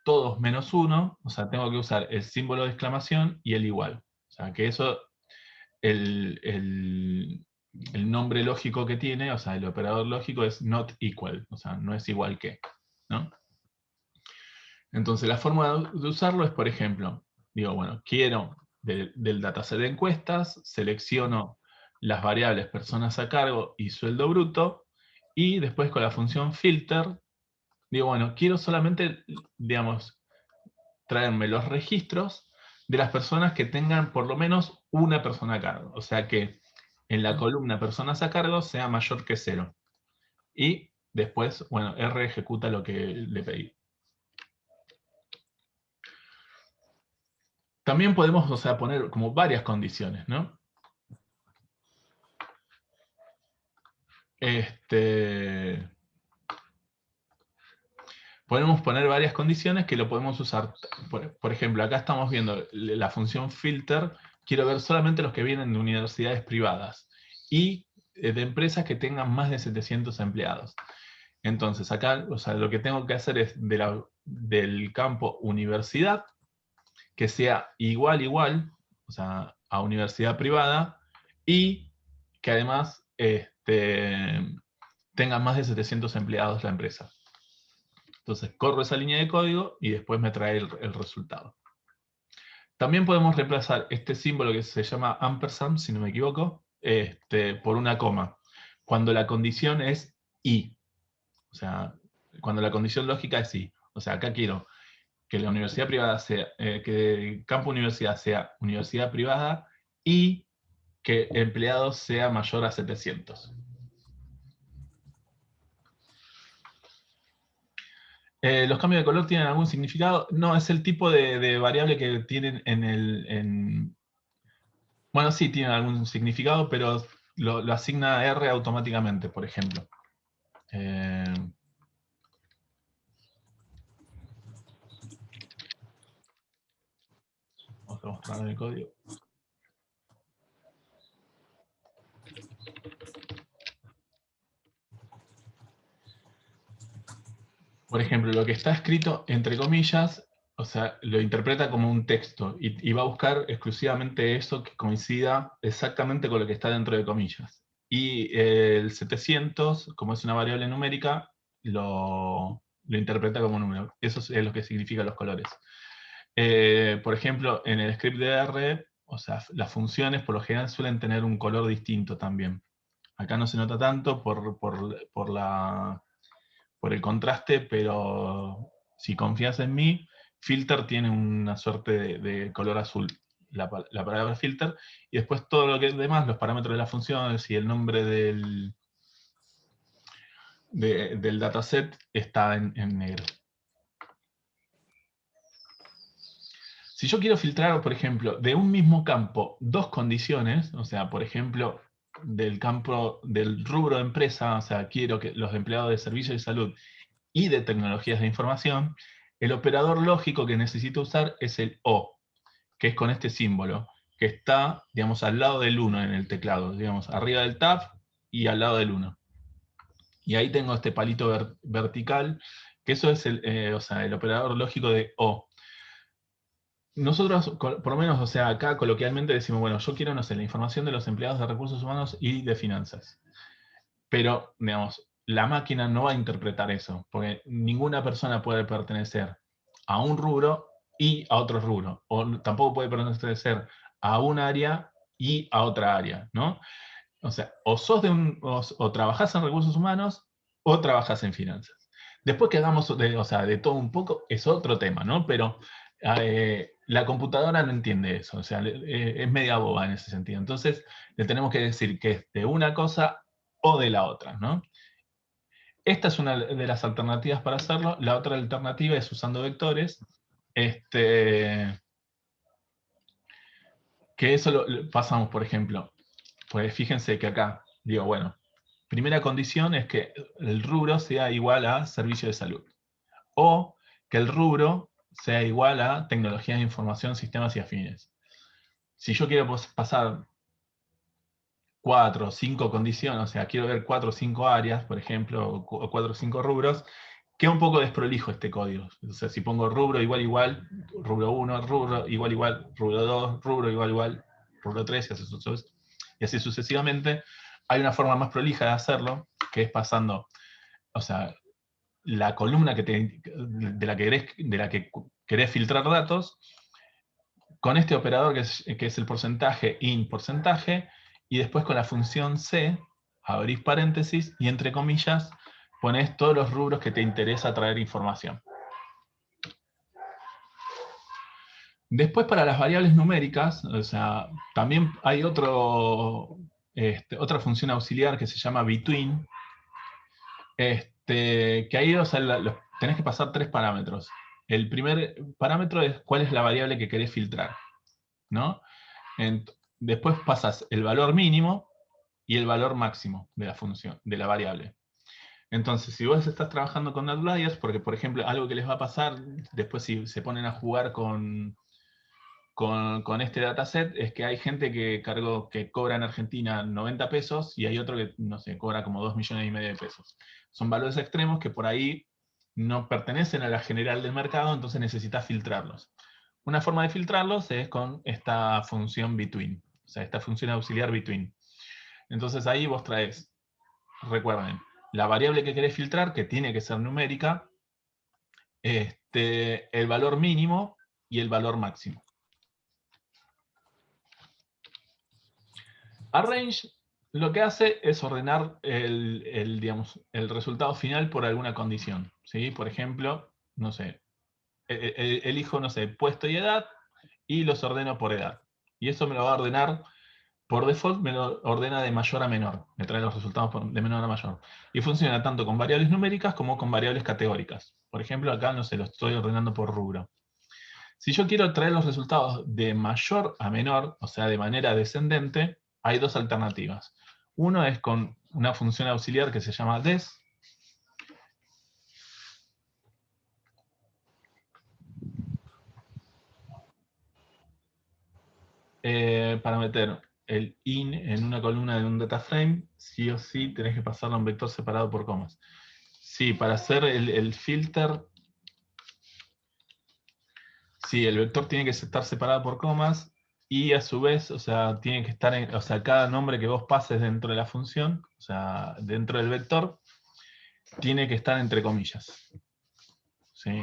todos menos uno, o sea, tengo que usar el símbolo de exclamación y el igual. O sea, que eso, el nombre lógico que tiene, o sea, el operador lógico es not equal, o sea, no es igual que, ¿no? Entonces, la forma de usarlo es, por ejemplo, digo, bueno, quiero del dataset de encuestas, selecciono las variables personas a cargo y sueldo bruto, y después con la función filter, digo, bueno, quiero solamente, digamos, traerme los registros de las personas que tengan por lo menos una persona a cargo. O sea que en la columna personas a cargo sea mayor que 0. Y después, bueno, R ejecuta lo que le pedí. También podemos, o sea, poner como varias condiciones, ¿no? Podemos poner varias condiciones que lo podemos usar. Por ejemplo, acá estamos viendo la función filter. Quiero ver solamente los que vienen de universidades privadas y de empresas que tengan más de 700 empleados. Entonces, acá, o sea, lo que tengo que hacer es del campo universidad, que sea igual, o sea, a universidad privada, y que además tenga más de 700 empleados la empresa. Entonces corro esa línea de código y después me trae el resultado. También podemos reemplazar este símbolo que se llama ampersand, si no me equivoco, por una coma, cuando la condición es y. O sea, cuando la condición lógica es y. O sea, acá quiero que la universidad privada sea, que el campo universidad sea universidad privada y que empleados sea mayor a 700. ¿Los cambios de color tienen algún significado? No, es el tipo de variable que tienen Bueno, sí, tienen algún significado, pero lo asigna R automáticamente, por ejemplo. Vamos a mostrar el código. Por ejemplo, lo que está escrito entre comillas, o sea, lo interpreta como un texto y va a buscar exclusivamente eso que coincida exactamente con lo que está dentro de comillas. Y el 700, como es una variable numérica, lo interpreta como un número. Eso es lo que significan los colores. Por ejemplo, en el script de R, o sea, las funciones por lo general suelen tener un color distinto también. Acá no se nota tanto por el contraste, pero si confías en mí, filter tiene una suerte de color azul, la palabra filter, y después todo lo que es demás, los parámetros de las funciones y el nombre del dataset está en negro. Si yo quiero filtrar, por ejemplo, de un mismo campo dos condiciones, o sea, por ejemplo, del campo del rubro de empresa, o sea, quiero que los empleados de servicios de salud y de tecnologías de información, el operador lógico que necesito usar es el O, que es con este símbolo, que está, digamos, al lado del 1 en el teclado, digamos, arriba del tab y al lado del 1. Y ahí tengo este palito vertical, que eso es o sea, el operador lógico de O. Nosotros, por lo menos, o sea, acá coloquialmente decimos, bueno, yo quiero, no sé, la información de los empleados de recursos humanos y de finanzas. Pero, digamos, la máquina no va a interpretar eso, porque ninguna persona puede pertenecer a un rubro y a otro rubro, o tampoco puede pertenecer a un área y a otra área, ¿no? O sea, o trabajás en recursos humanos o trabajás en finanzas. Después que hagamos de todo un poco, es otro tema, ¿no? Pero la computadora no entiende eso, o sea, es media boba en ese sentido. Entonces, le tenemos que decir que es de una cosa o de la otra, ¿no? Esta es una de las alternativas para hacerlo. La otra alternativa es usando vectores, que eso lo pasamos, por ejemplo, pues fíjense que acá, digo, bueno, primera condición es que el rubro sea igual a servicio de salud, o que el rubro sea igual a tecnología de información, sistemas y afines. Si yo quiero pasar 4 o 5 condiciones, o sea, quiero ver 4 o 5 áreas, por ejemplo, o 4 o 5 rubros, queda un poco desprolijo este código. O sea, si pongo rubro igual igual, rubro 1, rubro igual igual, rubro 2, rubro igual igual, rubro 3, y así sucesivamente, hay una forma más prolija de hacerlo, que es pasando, o sea, la columna de la que querés filtrar datos, con este operador que es el porcentaje in porcentaje, y después con la función C, abrís paréntesis, y entre comillas, pones todos los rubros que te interesa traer información. Después para las variables numéricas, o sea, también hay otra función auxiliar que se llama between, que ahí, o sea, tenés que pasar 3 parámetros. El primer parámetro es cuál es la variable que querés filtrar, ¿no? Después pasas el valor mínimo y el valor máximo de la función, de la variable. Entonces, si vos estás trabajando con outliers, porque por ejemplo, algo que les va a pasar después si se ponen a jugar con este dataset es que hay gente que cobra en Argentina 90 pesos y hay otro que, no sé, cobra como 2,5 millones de pesos. Son valores extremos que por ahí no pertenecen a la general del mercado, entonces necesitas filtrarlos. Una forma de filtrarlos es con esta función between, o sea, esta función auxiliar between. Entonces ahí vos traes, recuerden, la variable que querés filtrar, que tiene que ser numérica, el valor mínimo y el valor máximo. Arrange lo que hace es ordenar el resultado final por alguna condición, ¿sí? Por ejemplo, no sé, elijo, no sé, puesto y edad, y los ordeno por edad. Y eso me lo va a ordenar, por default me lo ordena de mayor a menor, me trae los resultados de menor a mayor. Y funciona tanto con variables numéricas como con variables categóricas. Por ejemplo, acá, no sé, lo estoy ordenando por rubro. Si yo quiero traer los resultados de mayor a menor, o sea, de manera descendente, hay dos alternativas. Uno es con una función auxiliar que se llama des, para meter el in en una columna de un data frame, sí o sí tenés que pasarlo a un vector separado por comas. Sí, para hacer el filter, sí, el vector tiene que estar separado por comas, y a su vez, o sea, tiene que estar o sea, cada nombre que vos pases dentro de la función, o sea, dentro del vector, tiene que estar entre comillas. ¿Sí?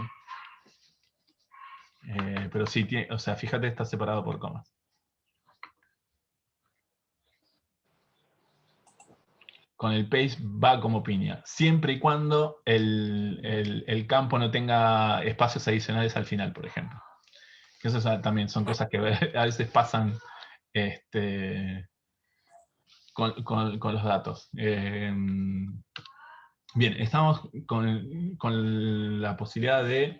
Pero sí, o sea, fíjate, está separado por comas. Con el paste va como piña, siempre y cuando el campo no tenga espacios adicionales al final, por ejemplo. Eso también son cosas que a veces pasan con los datos. Bien, estamos con la posibilidad de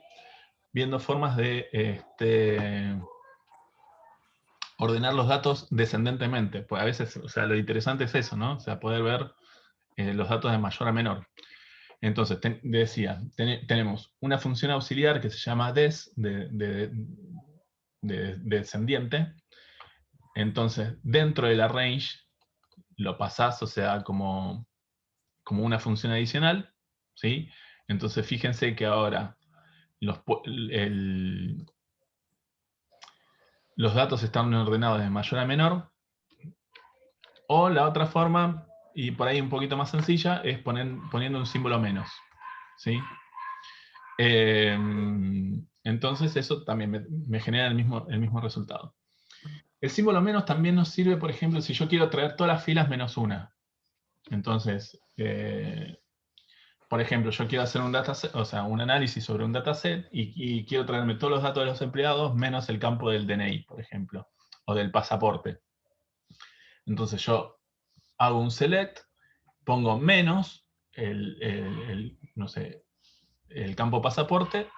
viendo formas de ordenar los datos descendentemente. Pues a veces, o sea, lo interesante es eso, ¿no? O sea, poder ver los datos de mayor a menor. Entonces, decía, tenemos una función auxiliar que se llama des, de descendiente. Entonces, dentro de la range, lo pasás, o sea, como una función adicional, ¿sí? Entonces, fíjense que ahora los datos están ordenados de mayor a menor, o la otra forma y por ahí un poquito más sencilla, es poniendo un símbolo menos, ¿sí? Entonces eso también me genera el mismo resultado. El símbolo menos también nos sirve, por ejemplo, si yo quiero traer todas las filas menos una. Entonces, por ejemplo, yo quiero hacer un dataset, o sea, un análisis sobre un dataset y quiero traerme todos los datos de los empleados menos el campo del DNI, por ejemplo, o del pasaporte. Entonces yo hago un select, pongo menos no sé, el campo pasaporte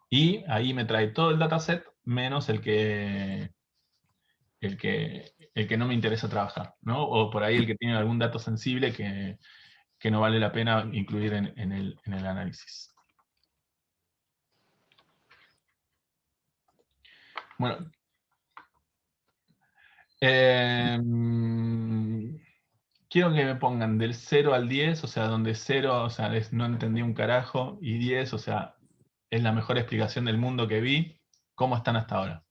y ahí me trae todo el dataset menos el que no me interesa trabajar, ¿no? O por ahí el que tiene algún dato sensible que no vale la pena incluir en el análisis. Bueno, quiero que me pongan del 0 al 10, o sea, donde 0, o sea, no entendí un carajo, y 10, o sea, es la mejor explicación del mundo que vi. ¿Cómo están hasta ahora?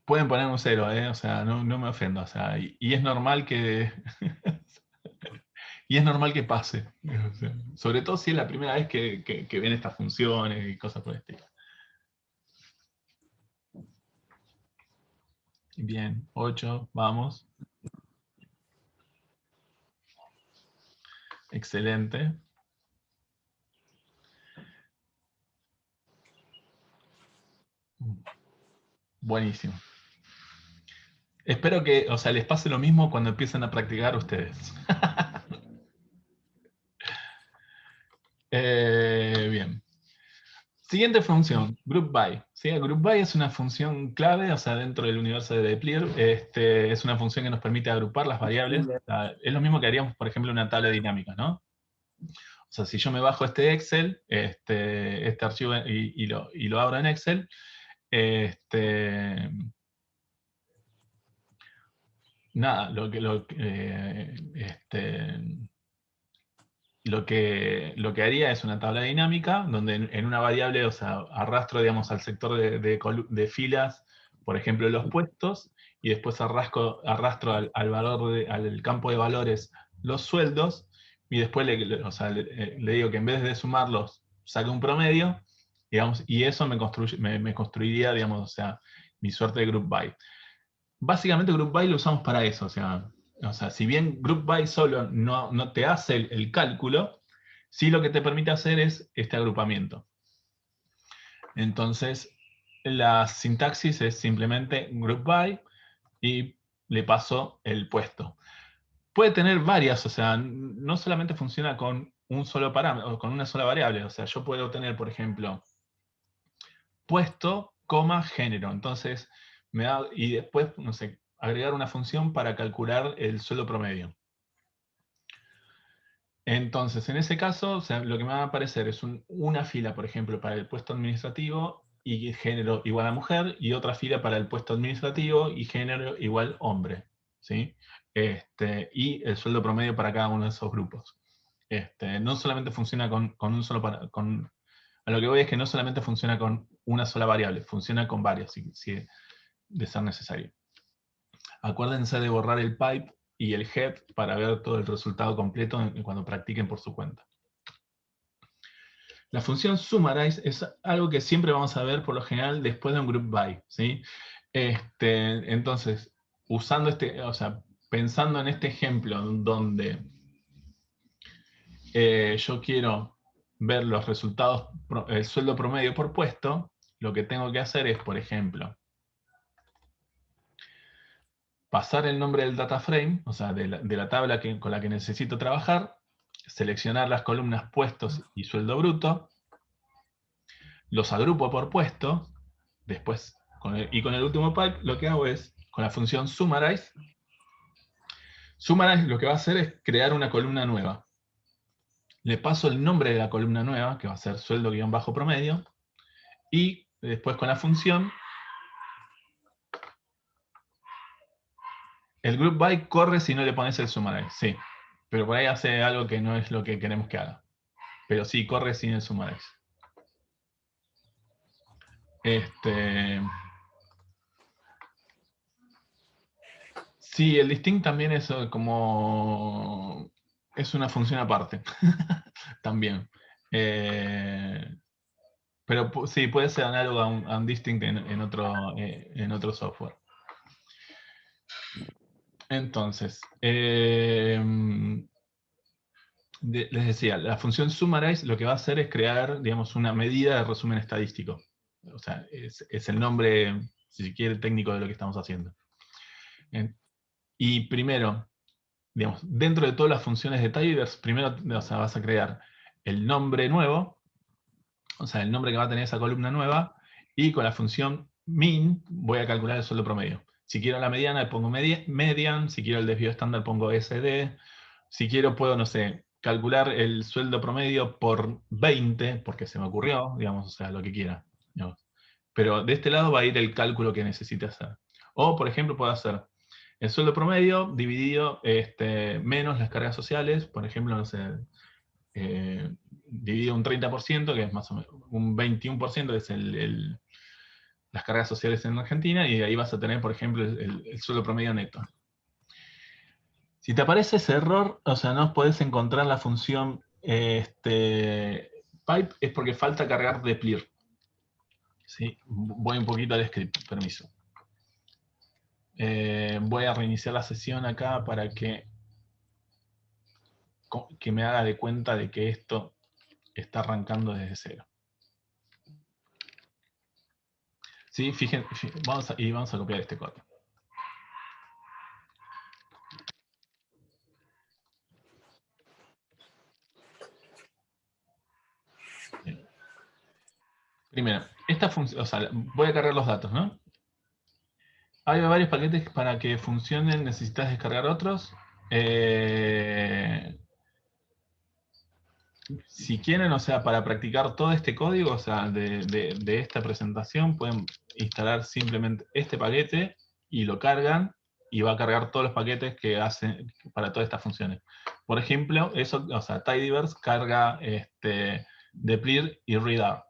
Pueden poner un 0, o sea, no me ofendo, o sea, y es normal que... y es normal que pase, o sea, sobre todo si es la primera vez que ven estas funciones y cosas por el estilo. Bien, 8, vamos. Excelente. Buenísimo. Espero que, o sea, les pase lo mismo cuando empiecen a practicar ustedes. Bien. Siguiente función, group by. ¿Sí? El group by es una función clave, o sea, dentro del universo de Deplir, es una función que nos permite agrupar las variables. O sea, es lo mismo que haríamos, por ejemplo, en una tabla dinámica, ¿no? O sea, si yo me bajo este Excel, este archivo y lo abro en Excel, nada, lo que haría es una tabla dinámica, donde en una variable, o sea, arrastro, digamos, al sector de filas, por ejemplo, los puestos, y después arrastro al campo de valores los sueldos, y después o sea, le digo que en vez de sumarlos, saque un promedio, digamos, y eso me construiría, digamos, o sea, mi suerte de group by. Básicamente Group By lo usamos para eso, o sea, si bien Group By solo no te hace el cálculo, sí lo que te permite hacer es este agrupamiento. Entonces, la sintaxis es simplemente Group By y le paso el puesto. Puede tener varias, o sea, no solamente funciona con un solo parámetro, con una sola variable, o sea, yo puedo tener, por ejemplo, puesto, coma, género. Entonces, y después, no sé, agregar una función para calcular el sueldo promedio. Entonces, en ese caso, o sea, lo que me va a aparecer es una fila, por ejemplo, para el puesto administrativo y género igual a mujer, y otra fila para el puesto administrativo y género igual hombre, ¿sí? Y el sueldo promedio para cada uno de esos grupos. No solamente funciona con un solo... A lo que voy es que no solamente funciona con una sola variable, funciona con varias, si de ser necesario. Acuérdense de borrar el pipe y el head para ver todo el resultado completo cuando practiquen por su cuenta. La función summarize es algo que siempre vamos a ver por lo general después de un group by, ¿sí? Entonces, usando o sea, pensando en este ejemplo donde yo quiero ver los resultados, el sueldo promedio por puesto, lo que tengo que hacer es, por ejemplo, pasar el nombre del data frame, o sea, de la tabla con la que necesito trabajar, seleccionar las columnas puestos y sueldo bruto, los agrupo por puesto, después, con el último pipe, lo que hago es, con la función summarize lo que va a hacer es crear una columna nueva. Le paso el nombre de la columna nueva, que va a ser sueldo-promedio, y después con la función, el group by corre si no le pones el summarize, sí. Pero por ahí hace algo que no es lo que queremos que haga. Pero sí, corre sin el summarize. Sí, el distinct también es como... es una función aparte. También. Pero sí, puede ser análogo a un distinct en otro software. Entonces, les decía, la función summarize lo que va a hacer es crear, digamos, una medida de resumen estadístico. O sea, es el nombre, si se quiere, técnico de lo que estamos haciendo. Y primero, digamos, dentro de todas las funciones de tidyverse, primero vas a crear el nombre nuevo, o sea, el nombre que va a tener esa columna nueva, y con la función min voy a calcular el sueldo promedio. Si quiero la mediana, le pongo median, si quiero el desvío estándar, pongo SD, si quiero puedo, no sé, calcular el sueldo promedio por 20, porque se me ocurrió, digamos, o sea, lo que quiera. Digamos. Pero de este lado va a ir el cálculo que necesite hacer. O, por ejemplo, puedo hacer el sueldo promedio dividido menos las cargas sociales, por ejemplo, no sé, dividido un 30%, que es más o menos un 21%, que es las cargas sociales en Argentina, y ahí vas a tener, por ejemplo, el sueldo promedio neto. Si te aparece ese error, o sea, no podés encontrar la función pipe, es porque falta cargar deplir. ¿Sí? Voy un poquito al script, permiso. Voy a reiniciar la sesión acá para que me haga de cuenta de que esto está arrancando desde cero. ¿Sí? Fíjense, vamos a copiar este código. Bien. Primero, esta función, o sea, voy a cargar los datos, ¿no? Hay varios paquetes para que funcionen, necesitas descargar otros. Si quieren, o sea, para practicar todo este código, o sea, de esta presentación, pueden instalar simplemente este paquete y lo cargan y va a cargar todos los paquetes que hacen para todas estas funciones. Por ejemplo, eso, o sea, tidyverse carga deplir y readr.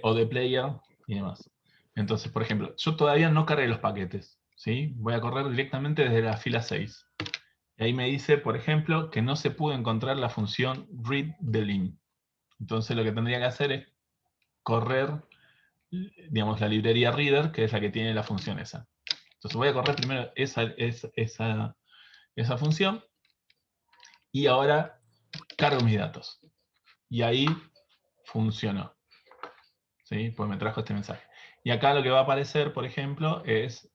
O dplayer y demás. Entonces, por ejemplo, yo todavía no cargué los paquetes, ¿sí? Voy a correr directamente desde la fila 6. Y ahí me dice, por ejemplo, que no se pudo encontrar la función readDelim. Entonces lo que tendría que hacer es correr, digamos, la librería reader, que es la que tiene la función esa. Entonces voy a correr primero esa función, y ahora cargo mis datos. Y ahí funcionó. ¿Sí? Pues me trajo este mensaje. Y acá lo que va a aparecer, por ejemplo, es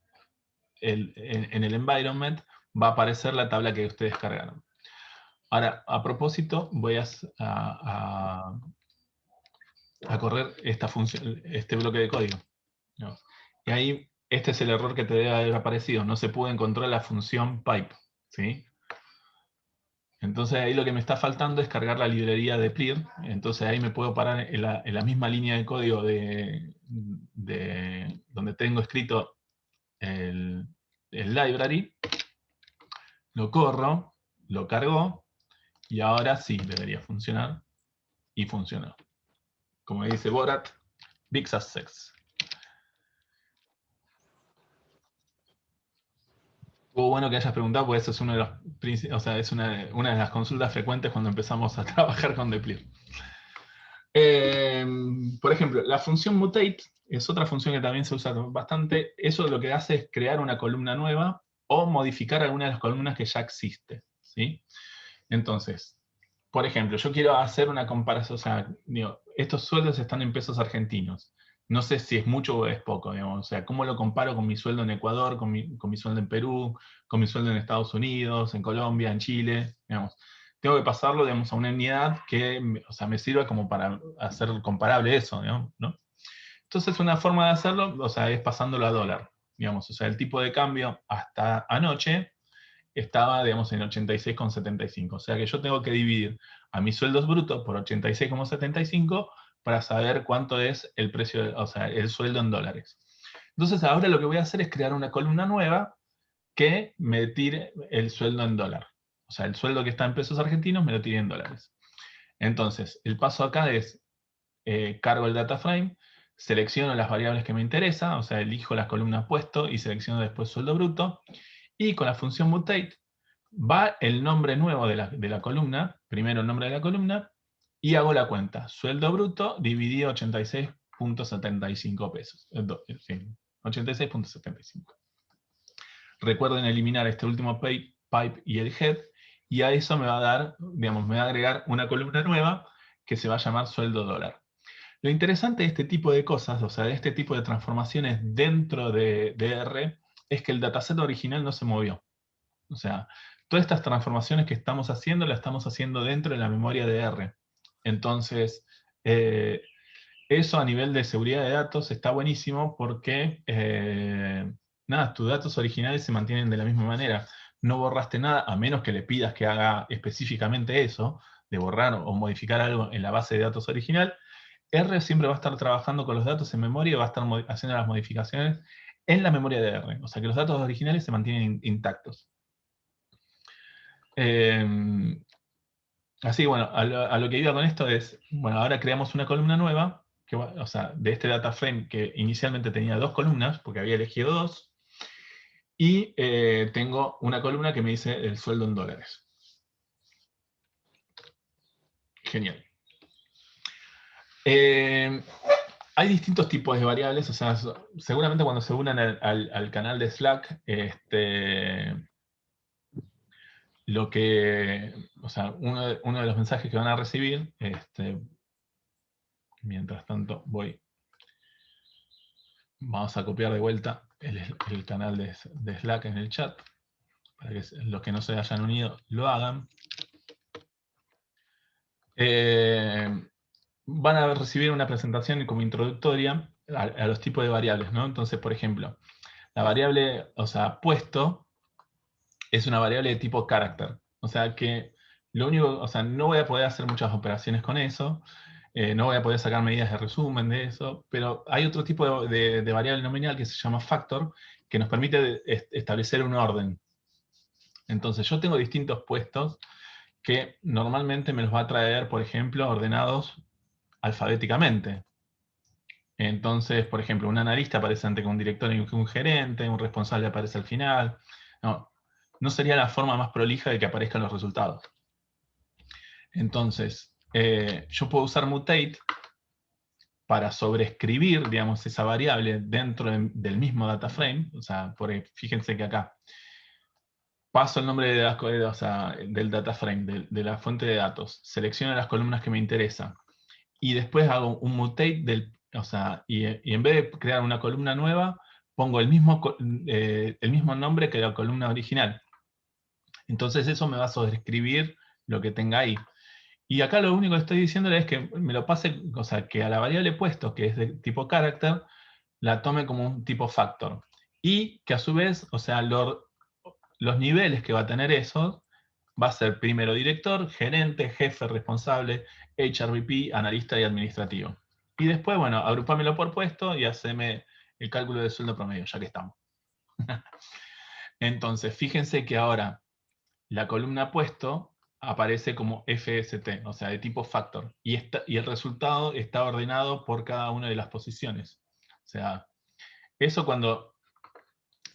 en el environment va a aparecer la tabla que ustedes cargaron. Ahora, a propósito, voy a correr esta función, este bloque de código. ¿No? Y ahí, este es el error que te debe haber aparecido. No se pudo encontrar la función pipe. ¿Sí? Entonces ahí lo que me está faltando es cargar la librería de clear. Entonces ahí me puedo parar en la misma línea de código de donde tengo escrito el library. Lo corro, lo cargo, y ahora sí debería funcionar. Y funcionó. Como dice Borat, big success. Estuvo bueno que hayas preguntado, porque eso es uno de los, o sea, es una de las consultas frecuentes cuando empezamos a trabajar con deplir. Por ejemplo, la función mutate es otra función que también se usa bastante. Eso lo que hace es crear una columna nueva o modificar alguna de las columnas que ya existe. ¿Sí? Entonces, por ejemplo, yo quiero hacer una comparación, o sea, digo, estos sueldos están en pesos argentinos. No sé si es mucho o es poco, digamos. O sea, ¿cómo lo comparo con mi sueldo en Ecuador, con mi sueldo en Perú, con mi sueldo en Estados Unidos, en Colombia, en Chile? Digamos, tengo que pasarlo, digamos, a una unidad que, o sea, me sirva como para hacer comparable eso, digamos, ¿no? Entonces, una forma de hacerlo, o sea, es pasándolo a dólar, digamos. O sea, el tipo de cambio hasta anoche estaba, digamos, en 86,75. O sea que yo tengo que dividir a mis sueldos brutos por 86,75 para saber cuánto es el precio, o sea, el sueldo en dólares. Entonces ahora lo que voy a hacer es crear una columna nueva que me tire el sueldo en dólar. O sea, el sueldo que está en pesos argentinos me lo tire en dólares. Entonces, el paso acá es, cargo el data frame, selecciono las variables que me interesan, o sea, elijo las columnas puesto y selecciono después sueldo bruto, y con la función mutate va el nombre nuevo de la columna, primero el nombre de la columna, y hago la cuenta. Sueldo bruto dividido 86.75 pesos. Sí, 86.75. Recuerden eliminar este último pipe y el head, y a eso me va a dar, digamos, me va a agregar una columna nueva que se va a llamar sueldo dólar. Lo interesante de este tipo de cosas, o sea, de este tipo de transformaciones dentro de R, es que el dataset original no se movió. O sea, todas estas transformaciones que estamos haciendo, las estamos haciendo dentro de la memoria de R. Entonces, eso a nivel de seguridad de datos está buenísimo porque, nada, tus datos originales se mantienen de la misma manera. No borraste nada, a menos que le pidas que haga específicamente eso, de borrar o modificar algo en la base de datos original. R siempre va a estar trabajando con los datos en memoria y va a estar haciendo las modificaciones en la memoria de R. O sea que los datos originales se mantienen intactos. Así, bueno, a lo que iba con esto es, bueno, ahora creamos una columna nueva, o sea, de este data frame que inicialmente tenía 2 columnas, porque había elegido 2, y tengo una columna que me dice el sueldo en dólares. Genial. Hay distintos tipos de variables, o sea, seguramente cuando se unan al canal de Slack, lo que, o sea, uno de los mensajes que van a recibir, mientras tanto vamos a copiar de vuelta el canal de Slack en el chat, para que los que no se hayan unido lo hagan. Van a recibir una presentación como introductoria a los tipos de variables, ¿no? Entonces, por ejemplo, la variable, o sea, puesto, es una variable de tipo character. O sea que lo único, o sea, no voy a poder hacer muchas operaciones con eso, no voy a poder sacar medidas de resumen de eso, pero hay otro tipo de variable nominal que se llama factor, que nos permite establecer un orden. Entonces yo tengo distintos puestos que normalmente me los va a traer, por ejemplo, ordenados alfabéticamente. Entonces, por ejemplo, un analista aparece antes que un director y un gerente, un responsable aparece al final. No sería la forma más prolija de que aparezcan los resultados. Entonces, yo puedo usar mutate para sobreescribir, digamos, esa variable dentro del mismo data frame. O sea, fíjense que acá paso el nombre del data frame, de la fuente de datos, selecciono las columnas que me interesan, y después hago un mutate y en vez de crear una columna nueva, pongo el mismo nombre que la columna original. Entonces eso me va a sobreescribir lo que tenga ahí. Y acá lo único que estoy diciéndole es que me lo pase, o sea, que a la variable puesto, que es de tipo character, la tome como un tipo factor. Y que a su vez, o sea, los niveles que va a tener eso, va a ser primero director, gerente, jefe, responsable, HRBP, analista y administrativo. Y después, bueno, agrupámelo por puesto y haceme el cálculo de sueldo promedio, ya que estamos. Entonces, fíjense que ahora la columna puesto aparece como FST, o sea, de tipo factor. Y el resultado está ordenado por cada una de las posiciones. O sea, eso cuando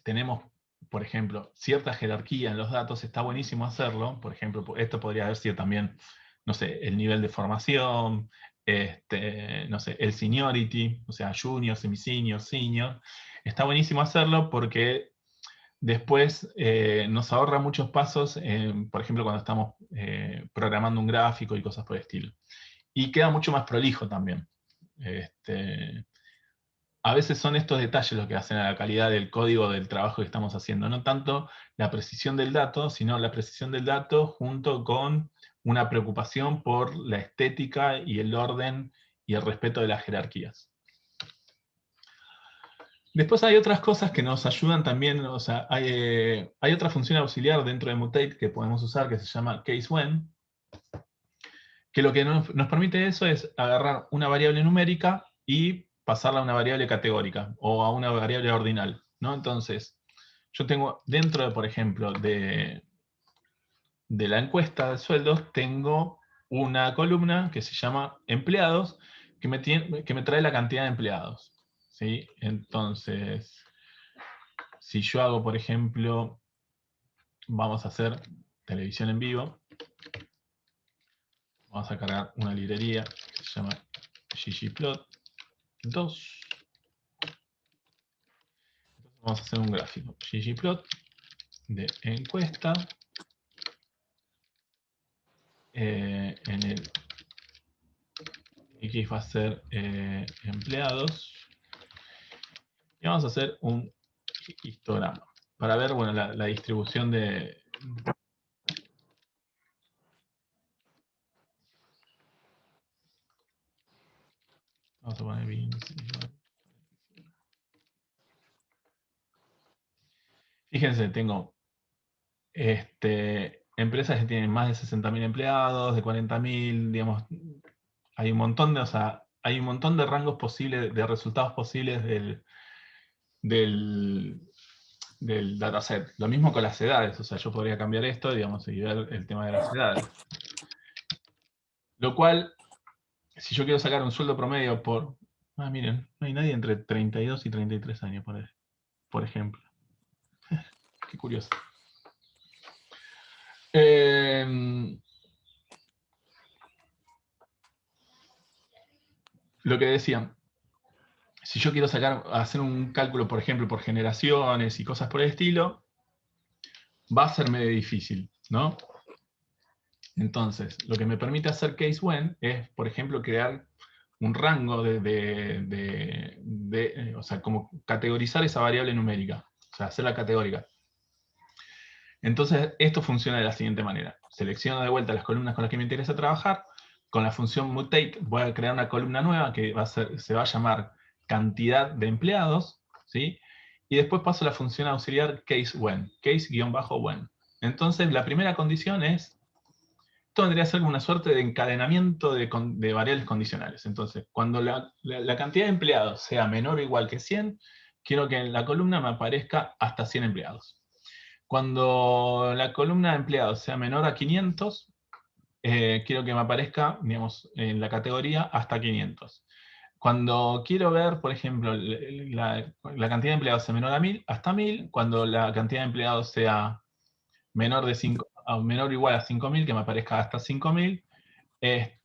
tenemos, por ejemplo, cierta jerarquía en los datos, está buenísimo hacerlo. Por ejemplo, esto podría haber sido también, no sé, el nivel de formación, no sé, el seniority, o sea, junior, semi-senior, senior. Está buenísimo hacerlo porque después nos ahorra muchos pasos, por ejemplo, cuando estamos programando un gráfico y cosas por el estilo. Y queda mucho más prolijo también. A veces son estos detalles los que hacen a la calidad del código del trabajo que estamos haciendo. No tanto la precisión del dato, sino la precisión del dato junto con una preocupación por la estética y el orden y el respeto de las jerarquías. Después hay otras cosas que nos ayudan también, o sea, hay otra función auxiliar dentro de mutate que podemos usar que se llama casewhen, que lo que nos permite eso es agarrar una variable numérica y pasarla a una variable categórica o a una variable ordinal, ¿no? Entonces, yo tengo dentro, por ejemplo, de la encuesta de sueldos, tengo una columna que se llama empleados, que me trae la cantidad de empleados, ¿sí? Entonces, si yo hago, por ejemplo, vamos a hacer televisión en vivo, vamos a cargar una librería que se llama ggplot2. Vamos a hacer un gráfico, ggplot de encuesta, en el X va a ser empleados, y vamos a hacer un histograma para ver, bueno, la distribución de... Vamos a poner bien. Fíjense, tengo empresas que tienen más de 60.000 empleados, de 40.000, digamos, hay un montón de, o sea, hay un montón de rangos posibles, de resultados posibles del dataset. Lo mismo con las edades, o sea, yo podría cambiar esto, digamos, y ver el tema de las edades. Lo cual, si yo quiero sacar un sueldo promedio por... Ah, miren, no hay nadie entre 32 y 33 años, por ejemplo. Qué curioso. Lo que decían, si yo quiero hacer un cálculo, por ejemplo, por generaciones y cosas por el estilo, va a ser medio difícil, ¿no? Entonces, lo que me permite hacer case when es, por ejemplo, crear un rango o sea, como categorizar esa variable numérica, o sea, hacerla categórica. Entonces, esto funciona de la siguiente manera. Selecciono de vuelta las columnas con las que me interesa trabajar. Con la función mutate voy a crear una columna nueva que se va a llamar cantidad de empleados, ¿sí? Y después paso a la función auxiliar case-when, case-when. Entonces, la primera condición es, esto vendría a ser una suerte de encadenamiento de variables condicionales. Entonces, cuando la cantidad de empleados sea menor o igual que 100, quiero que en la columna me aparezca hasta 100 empleados. Cuando la columna de empleados sea menor a 500, quiero que me aparezca, digamos, en la categoría hasta 500. Cuando quiero ver, por ejemplo, la cantidad de empleados sea menor a 1000, hasta 1000. Cuando la cantidad de empleados sea menor o igual a 5000, que me aparezca hasta 5000.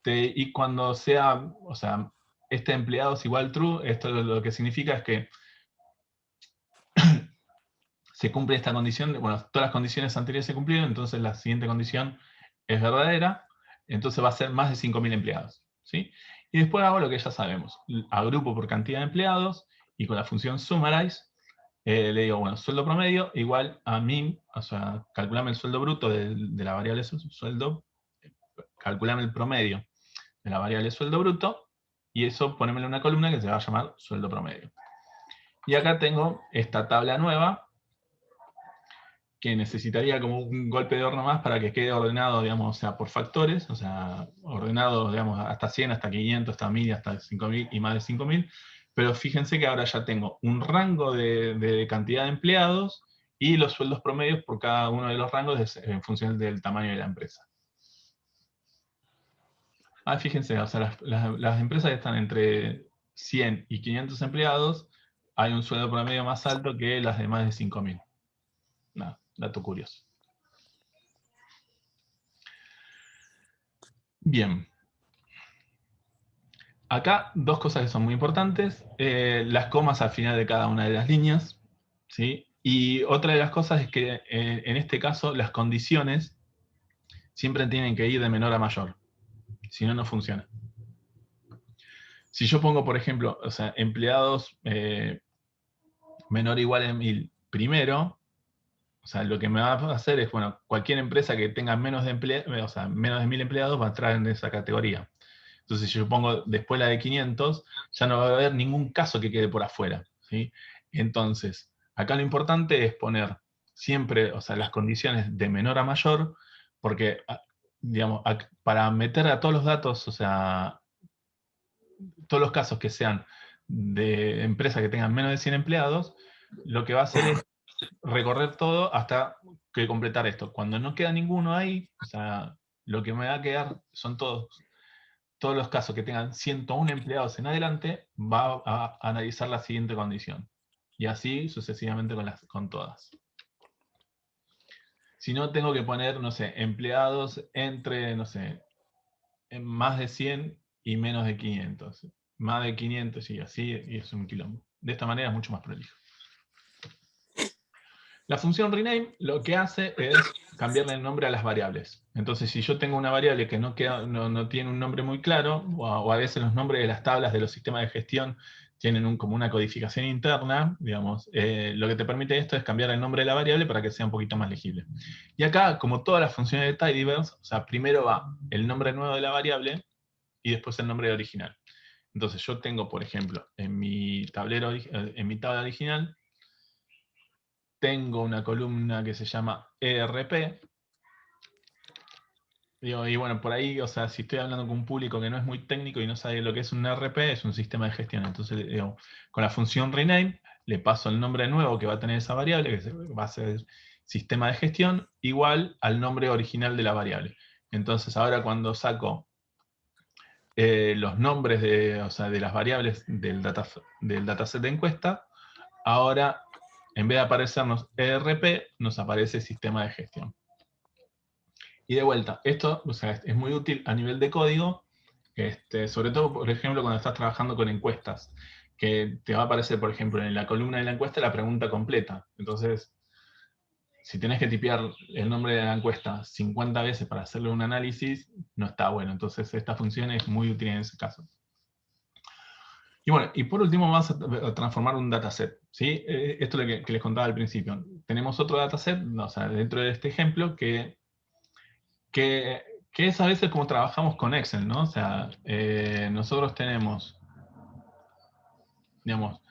Y cuando sea, o sea, empleado es igual true, esto lo que significa es que se cumple esta condición, bueno, todas las condiciones anteriores se cumplieron, entonces la siguiente condición es verdadera, entonces va a ser más de 5000 empleados, ¿sí? Y después hago lo que ya sabemos, agrupo por cantidad de empleados, y con la función summarize, le digo, bueno, sueldo promedio igual a min, o sea, calculame el sueldo bruto de la variable sueldo, calculame el promedio de la variable sueldo bruto, y eso ponémelo en una columna que se va a llamar sueldo promedio. Y acá tengo esta tabla nueva, que necesitaría como un golpe de horno más para que quede ordenado, digamos, o sea, por factores, o sea, ordenado, digamos, hasta 100, hasta 500, hasta 1000, hasta 5000 y más de 5000, pero fíjense que ahora ya tengo un rango de cantidad de empleados y los sueldos promedios por cada uno de los rangos en función del tamaño de la empresa. Fíjense, o sea, las empresas que están entre 100 y 500 empleados, hay un sueldo promedio más alto que las de más de 5000. Nada, dato curioso. Bien. Acá dos cosas que son muy importantes. Las comas al final de cada una de las líneas, ¿sí? Y otra de las cosas es que en este caso las condiciones siempre tienen que ir de menor a mayor. Si no, no funciona. Si yo pongo, por ejemplo, o sea, empleados menor o igual a 1000 primero, o sea, lo que me va a hacer es, bueno, cualquier empresa que tenga menos de 1000 empleados va a entrar en esa categoría. Entonces, si yo pongo después la de 500, ya no va a haber ningún caso que quede por afuera, ¿sí? Entonces, acá lo importante es poner siempre, o sea, las condiciones de menor a mayor, porque, digamos, para meter a todos los datos, o sea, todos los casos que sean de empresas que tengan menos de 100 empleados, lo que va a hacer es recorrer todo hasta que completar esto. Cuando no queda ninguno ahí, o sea, lo que me va a quedar son todos todos los casos que tengan 101 empleados en adelante, va a analizar la siguiente condición. Y así sucesivamente con todas. Si no, tengo que poner, no sé, empleados entre, no sé, en más de 100 y menos de 500. Más de 500 y así, y es un quilombo. De esta manera es mucho más prolijo. La función rename lo que hace es cambiarle el nombre a las variables. Entonces, si yo tengo una variable que no tiene un nombre muy claro, o a veces los nombres de las tablas de los sistemas de gestión tienen como una codificación interna, digamos, lo que te permite esto es cambiar el nombre de la variable para que sea un poquito más legible. Y acá, como todas las funciones de tidyverse, o sea, primero va el nombre nuevo de la variable y después el nombre original. Entonces yo tengo, por ejemplo, en mi tablero, en mi tabla original, tengo una columna que se llama ERP. Y bueno, por ahí, o sea, si estoy hablando con un público que no es muy técnico y no sabe lo que es un ERP, es un sistema de gestión. Entonces, digo, con la función rename, le paso el nombre nuevo que va a tener esa variable, que va a ser sistema de gestión, igual al nombre original de la variable. Entonces, ahora cuando saco los nombres de las variables del dataset de encuesta, ahora, en vez de aparecernos ERP, nos aparece sistema de gestión. Y de vuelta, esto es muy útil a nivel de código, sobre todo, por ejemplo, cuando estás trabajando con encuestas, que te va a aparecer, por ejemplo, en la columna de la encuesta la pregunta completa. Entonces, si tenés que tipear el nombre de la encuesta 50 veces para hacerle un análisis, no está bueno. Entonces, esta función es muy útil en ese caso. Y bueno, y por último vamos a transformar un dataset, ¿sí? Esto es lo que les contaba al principio. Tenemos otro dataset, o sea, dentro de este ejemplo, que es a veces como trabajamos con Excel, ¿no? O sea, nosotros tenemos, digamos,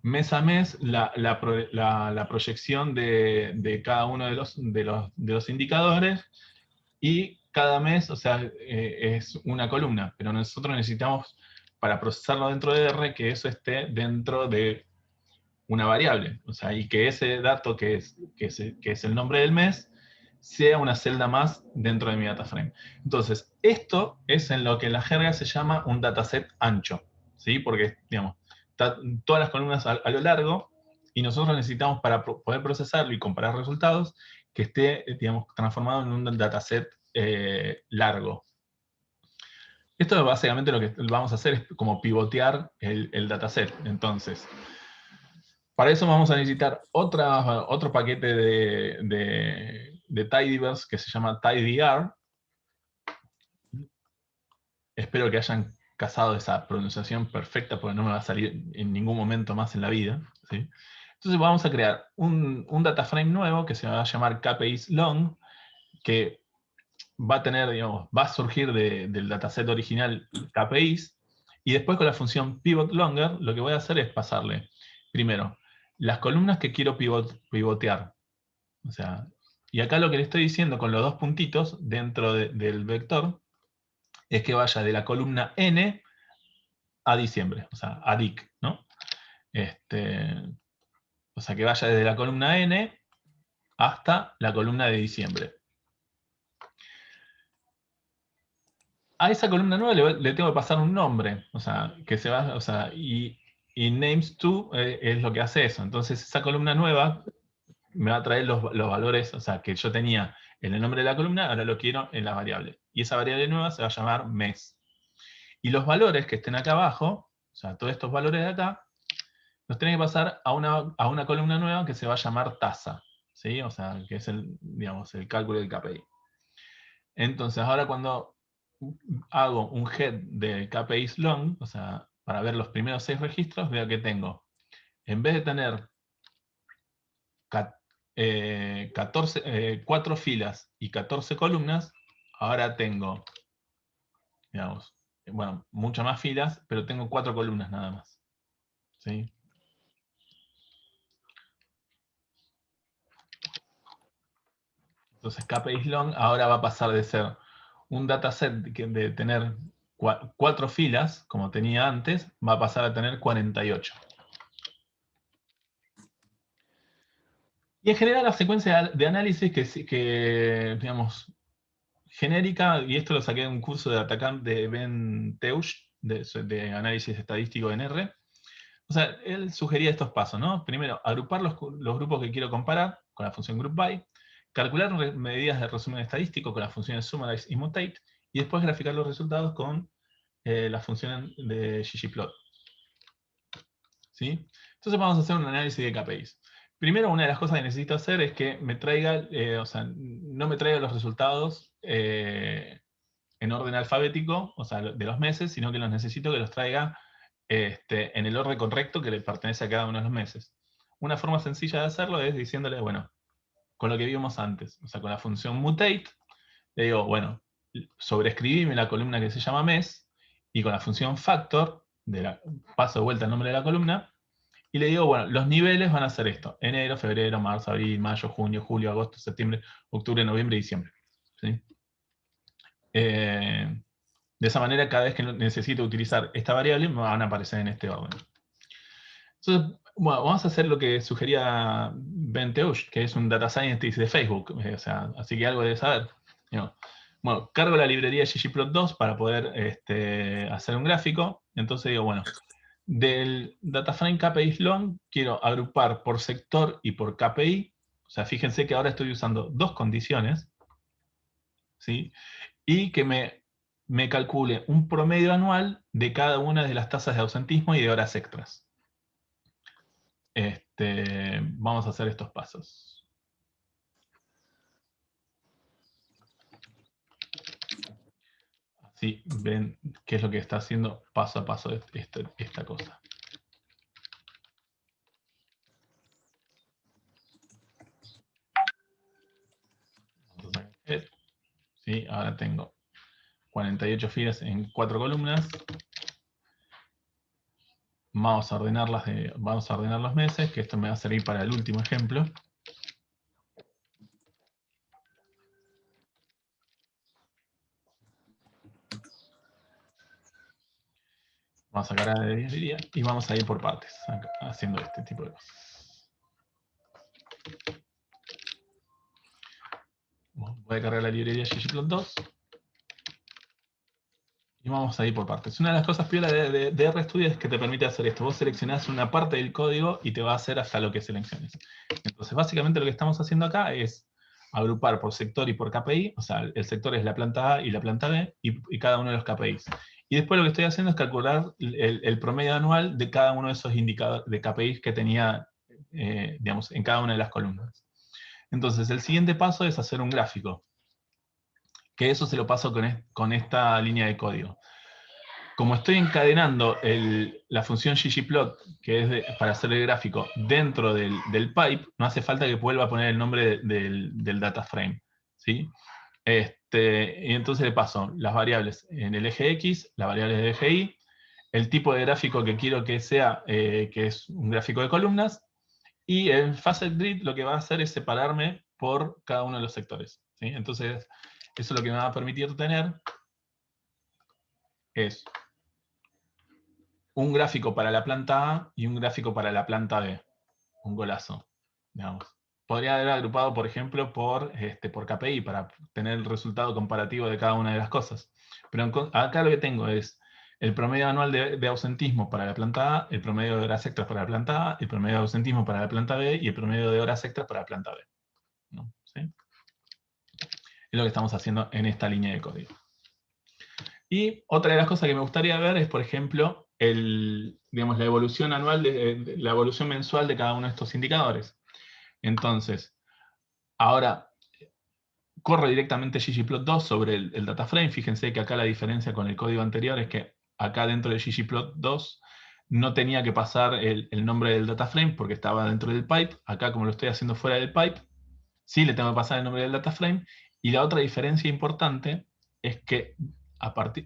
mes a mes la proyección de cada uno de los indicadores, y cada mes, o sea, es una columna, pero nosotros necesitamos, para procesarlo dentro de R, que eso esté dentro de una variable, o sea, y que ese dato que es el nombre del mes, sea una celda más dentro de mi data frame. Entonces, esto es en lo que en la jerga se llama un dataset ancho, ¿sí? Porque, digamos, está todas las columnas a lo largo, y nosotros necesitamos, para poder procesarlo y comparar resultados, que esté, digamos, transformado en un dataset largo. Esto básicamente lo que vamos a hacer es como pivotear el dataset. Entonces, para eso vamos a necesitar otro paquete de tidyverse que se llama tidyr. Espero que hayan cazado esa pronunciación perfecta, porque no me va a salir en ningún momento más en la vida, ¿sí? Entonces vamos a crear un data frame nuevo que se va a llamar KPIs long, que va a tener, digamos, va a surgir del dataset original KPIs, y después con la función pivot longer lo que voy a hacer es pasarle primero las columnas que quiero pivotear. O sea, y acá lo que le estoy diciendo con los dos puntitos dentro del vector es que vaya de la columna N a diciembre, o sea, a DIC, ¿no? O sea, que vaya desde la columna N hasta la columna de diciembre. A esa columna nueva le tengo que pasar un nombre, o sea, que se va, o sea, y names to es lo que hace eso. Entonces, esa columna nueva me va a traer los valores, o sea, que yo tenía en el nombre de la columna, ahora lo quiero en la variable. Y esa variable nueva se va a llamar mes. Y los valores que estén acá abajo, o sea, todos estos valores de acá, los tenés que pasar a una columna nueva que se va a llamar tasa, ¿sí? O sea, que es digamos, el cálculo del KPI. Entonces, ahora cuando hago un head de KPIs long, o sea, para ver los primeros 6 registros, veo que tengo, en vez de tener 4 filas y 14 columnas, ahora tengo, digamos, bueno, muchas más filas, pero tengo 4 columnas nada más. ¿Sí? Entonces KPIs long ahora va a pasar de ser un dataset de tener 4 filas, como tenía antes, va a pasar a tener 48. Y en general la secuencia de análisis digamos, genérica, y esto lo saqué de un curso de Atacant de Ben Teusch, de análisis estadístico en R. O sea, él sugería estos pasos, ¿no? Primero, agrupar los grupos que quiero comparar con la función groupBy, calcular medidas de resumen estadístico con las funciones summarize y mutate, y después graficar los resultados con la función de ggplot. ¿Sí? Entonces vamos a hacer un análisis de KPIs. Primero, una de las cosas que necesito hacer es que me traiga, o sea, no me traiga los resultados en orden alfabético, o sea, de los meses, sino que los necesito que los traiga en el orden correcto que le pertenece a cada uno de los meses. Una forma sencilla de hacerlo es diciéndole, bueno, con lo que vimos antes, o sea, con la función mutate, le digo, bueno, sobreescribime la columna que se llama mes, y con la función factor, paso de vuelta el nombre de la columna, y le digo, bueno, los niveles van a ser esto: enero, febrero, marzo, abril, mayo, junio, julio, agosto, septiembre, octubre, noviembre y diciembre. ¿Sí? De esa manera, cada vez que necesito utilizar esta variable, me van a aparecer en este orden. Entonces, bueno, vamos a hacer lo que sugería Ben Teusch, que es un data scientist de Facebook, o sea, así que algo debe saber. Bueno, cargo la librería ggplot2 para poder hacer un gráfico. Entonces digo, bueno, del DataFrame KPIs long quiero agrupar por sector y por KPI. O sea, fíjense que ahora estoy usando dos condiciones, ¿sí? Y que me calcule un promedio anual de cada una de las tasas de ausentismo y de horas extras. Vamos a hacer estos pasos. Así ven qué es lo que está haciendo paso a paso esta cosa. ¿Sí? Ahora tengo 48 filas en 4 columnas. Vamos a ordenar los meses, que esto me va a servir para el último ejemplo. Vamos a sacar de 10 días y vamos a ir por partes, haciendo este tipo de cosas. Voy a cargar la librería ggplot2. Y vamos a ir por partes. Una de las cosas piola de RStudio es que te permite hacer esto. Vos seleccionás una parte del código y te va a hacer hasta lo que selecciones. Entonces, básicamente lo que estamos haciendo acá es agrupar por sector y por KPI. O sea, el sector es la planta A y la planta B, y cada uno de los KPIs. Y después lo que estoy haciendo es calcular el promedio anual de cada uno de esos indicadores de KPIs que tenía, digamos, en cada una de las columnas. Entonces, el siguiente paso es hacer un gráfico, que eso se lo paso con esta línea de código. Como estoy encadenando la función ggplot, que es para hacer el gráfico, dentro del pipe, no hace falta que vuelva a poner el nombre del data frame. ¿Sí? Y entonces le paso las variables en el eje X, las variables del eje Y, el tipo de gráfico que quiero que sea, que es un gráfico de columnas, y el Facet Grid lo que va a hacer es separarme por cada uno de los sectores. ¿Sí? Entonces, eso lo que me va a permitir tener es un gráfico para la planta A y un gráfico para la planta B. Un golazo, digamos. Podría haber agrupado, por ejemplo, por KPI, para tener el resultado comparativo de cada una de las cosas. Pero acá lo que tengo es el promedio anual de ausentismo para la planta A, el promedio de horas extras para la planta A, el promedio de ausentismo para la planta B y el promedio de horas extras para la planta B. ¿No? ¿Sí? Es lo que estamos haciendo en esta línea de código. Y otra de las cosas que me gustaría ver es, por ejemplo, digamos, la evolución anual, la evolución mensual de cada uno de estos indicadores. Entonces, ahora corre directamente ggplot2 sobre el data frame. Fíjense que acá la diferencia con el código anterior es que acá dentro de ggplot2 no tenía que pasar el nombre del data frame porque estaba dentro del pipe. Acá, como lo estoy haciendo fuera del pipe, sí le tengo que pasar el nombre del data frame. Y la otra diferencia importante es que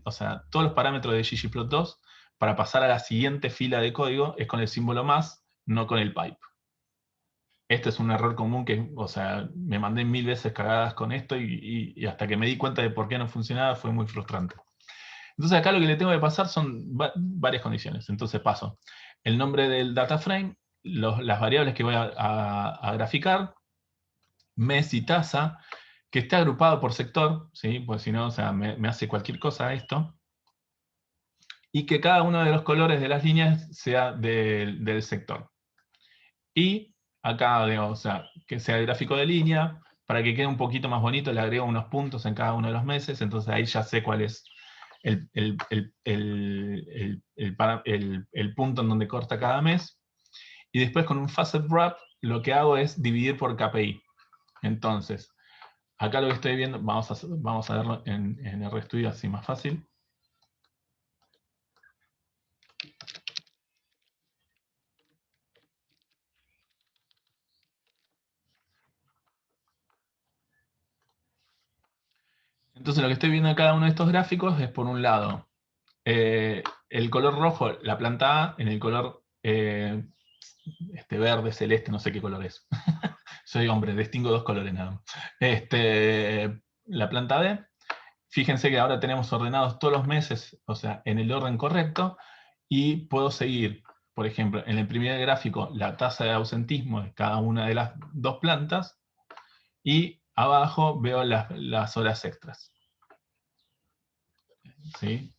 o sea, todos los parámetros de ggplot2 para pasar a la siguiente fila de código es con el símbolo más, no con el pipe. Este es un error común que, o sea, me mandé 1000 veces cagadas con esto y hasta que me di cuenta de por qué no funcionaba fue muy frustrante. Entonces acá lo que le tengo que pasar son varias condiciones. Entonces paso el nombre del data frame, las variables que voy a graficar, mes y tasa, que esté agrupado por sector, ¿sí? Porque si no, o sea, me hace cualquier cosa esto, y que cada uno de los colores de las líneas sea del sector. Y acá, digamos, o sea, que sea el gráfico de línea, para que quede un poquito más bonito, le agrego unos puntos en cada uno de los meses, entonces ahí ya sé cuál es el punto en donde corta cada mes. Y después con un Facet Wrap, lo que hago es dividir por KPI. Entonces, acá lo que estoy viendo, vamos a verlo en RStudio, así más fácil. Entonces lo que estoy viendo en cada uno de estos gráficos es, por un lado, el color rojo, la planta A, en el color verde, celeste, no sé qué color es. Soy hombre, distingo dos colores nada más. La planta B, fíjense que ahora tenemos ordenados todos los meses, o sea, en el orden correcto, y puedo seguir, por ejemplo, en el primer gráfico, la tasa de ausentismo de cada una de las dos plantas, y abajo veo las horas extras. ¿Sí?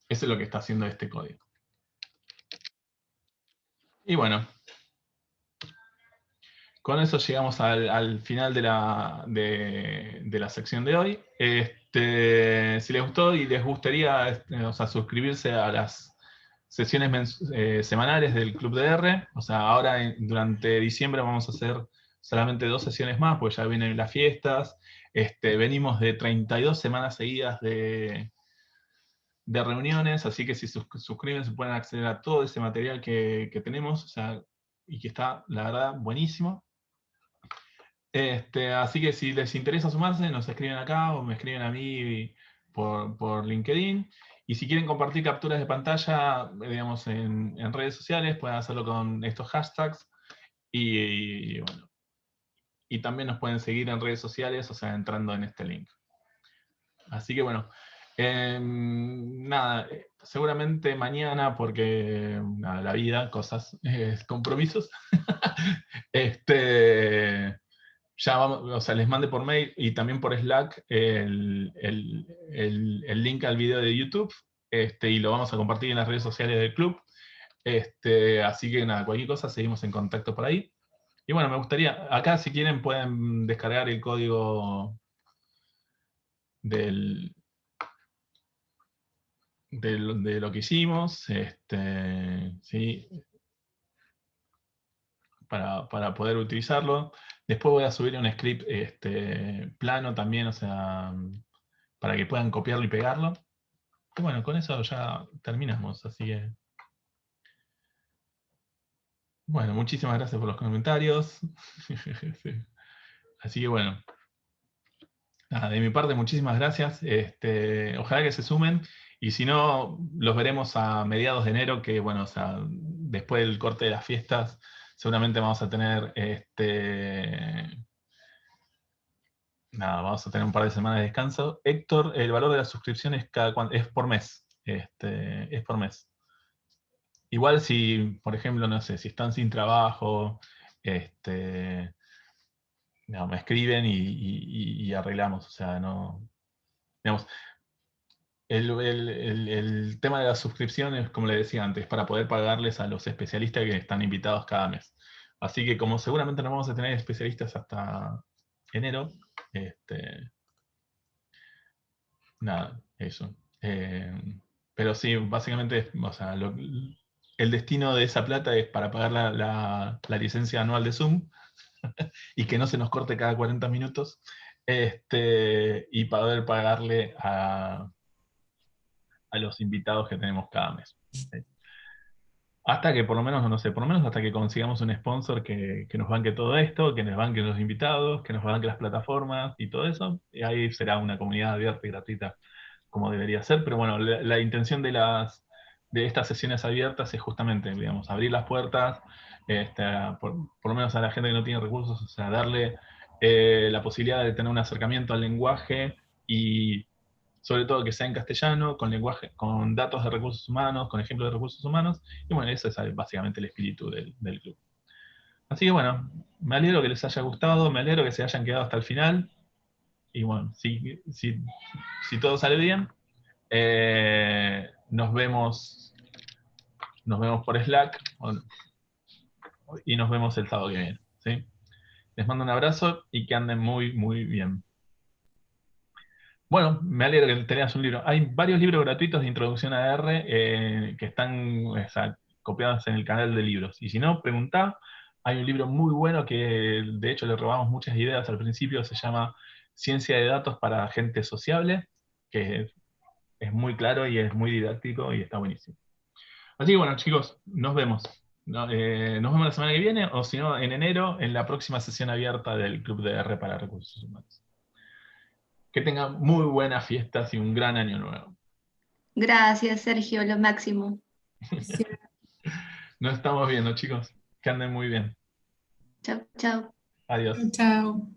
Eso es lo que está haciendo este código. Y bueno, con eso llegamos al final de la sección de hoy. Si les gustó y les gustaría o sea, suscribirse a las sesiones semanales del Club de R, o sea, ahora durante diciembre vamos a hacer solamente 2 sesiones más, porque ya vienen las fiestas. Venimos de 32 semanas seguidas de reuniones, así que si suscriben se pueden acceder a todo ese material que tenemos, o sea, y que está, la verdad, buenísimo. Así que si les interesa sumarse, nos escriben acá o me escriben a mí por LinkedIn. Y si quieren compartir capturas de pantalla, digamos, en redes sociales, pueden hacerlo con estos hashtags. Y bueno, y también nos pueden seguir en redes sociales, o sea, entrando en este link. Así que bueno, nada, seguramente mañana, porque nada, la vida, cosas, compromisos. Ya vamos, o sea, les mande por mail y también por Slack el link al video de YouTube, y lo vamos a compartir en las redes sociales del club. Así que nada, cualquier cosa, seguimos en contacto por ahí. Y bueno, me gustaría, acá si quieren pueden descargar el código de lo que hicimos, ¿sí? Para poder utilizarlo. Después voy a subir un script plano también, o sea, para que puedan copiarlo y pegarlo. Y bueno, con eso ya terminamos, así que... Bueno, muchísimas gracias por los comentarios. Sí. Así que bueno, nada, de mi parte muchísimas gracias. Ojalá que se sumen, y si no, los veremos a mediados de enero, que bueno, o sea, después del corte de las fiestas, seguramente vamos a tener nada, vamos a tener un par de semanas de descanso. Héctor, el valor de la suscripción es es por mes. Es por mes. Igual si, por ejemplo, no sé, si están sin trabajo, no, me escriben y arreglamos. O sea, no. Digamos, el tema de la suscripción es, como le decía antes, para poder pagarles a los especialistas que están invitados cada mes. Así que como seguramente no vamos a tener especialistas hasta enero, nada, eso. Pero sí, básicamente, o sea, el destino de esa plata es para pagar la licencia anual de Zoom y que no se nos corte cada 40 minutos, y poder pagarle a los invitados que tenemos cada mes. Hasta que por lo menos, no sé, por lo menos hasta que consigamos un sponsor que nos banque todo esto, que nos banque los invitados, que nos banque las plataformas y todo eso, y ahí será una comunidad abierta y gratuita como debería ser. Pero bueno, la intención de estas sesiones abiertas es justamente, digamos, abrir las puertas, por lo menos a la gente que no tiene recursos, o sea, darle la posibilidad de tener un acercamiento al lenguaje, y sobre todo que sea en castellano, con lenguaje, con datos de recursos humanos, con ejemplos de recursos humanos. Y bueno, ese es básicamente el espíritu del club. Así que bueno, me alegro que les haya gustado, me alegro que se hayan quedado hasta el final. Y bueno, si todo sale bien, nos vemos por Slack y nos vemos el sábado que viene. ¿Sí? Les mando un abrazo y que anden muy, muy bien. Bueno, me alegro que tenías un libro. Hay varios libros gratuitos de introducción a R que están copiados en el canal de libros. Y si no, preguntá. Hay un libro muy bueno que de hecho le robamos muchas ideas al principio, se llama Ciencia de Datos para Gente Sociable, que es muy claro y es muy didáctico y está buenísimo. Así que bueno, chicos, nos vemos. Nos vemos la semana que viene, o si no, en enero, en la próxima sesión abierta del Club de R para Recursos Humanos. Que tengan muy buenas fiestas y un gran año nuevo. Gracias, Sergio, lo máximo. Sí. Nos estamos viendo, chicos. Que anden muy bien. Chau, chau. Adiós. Chao.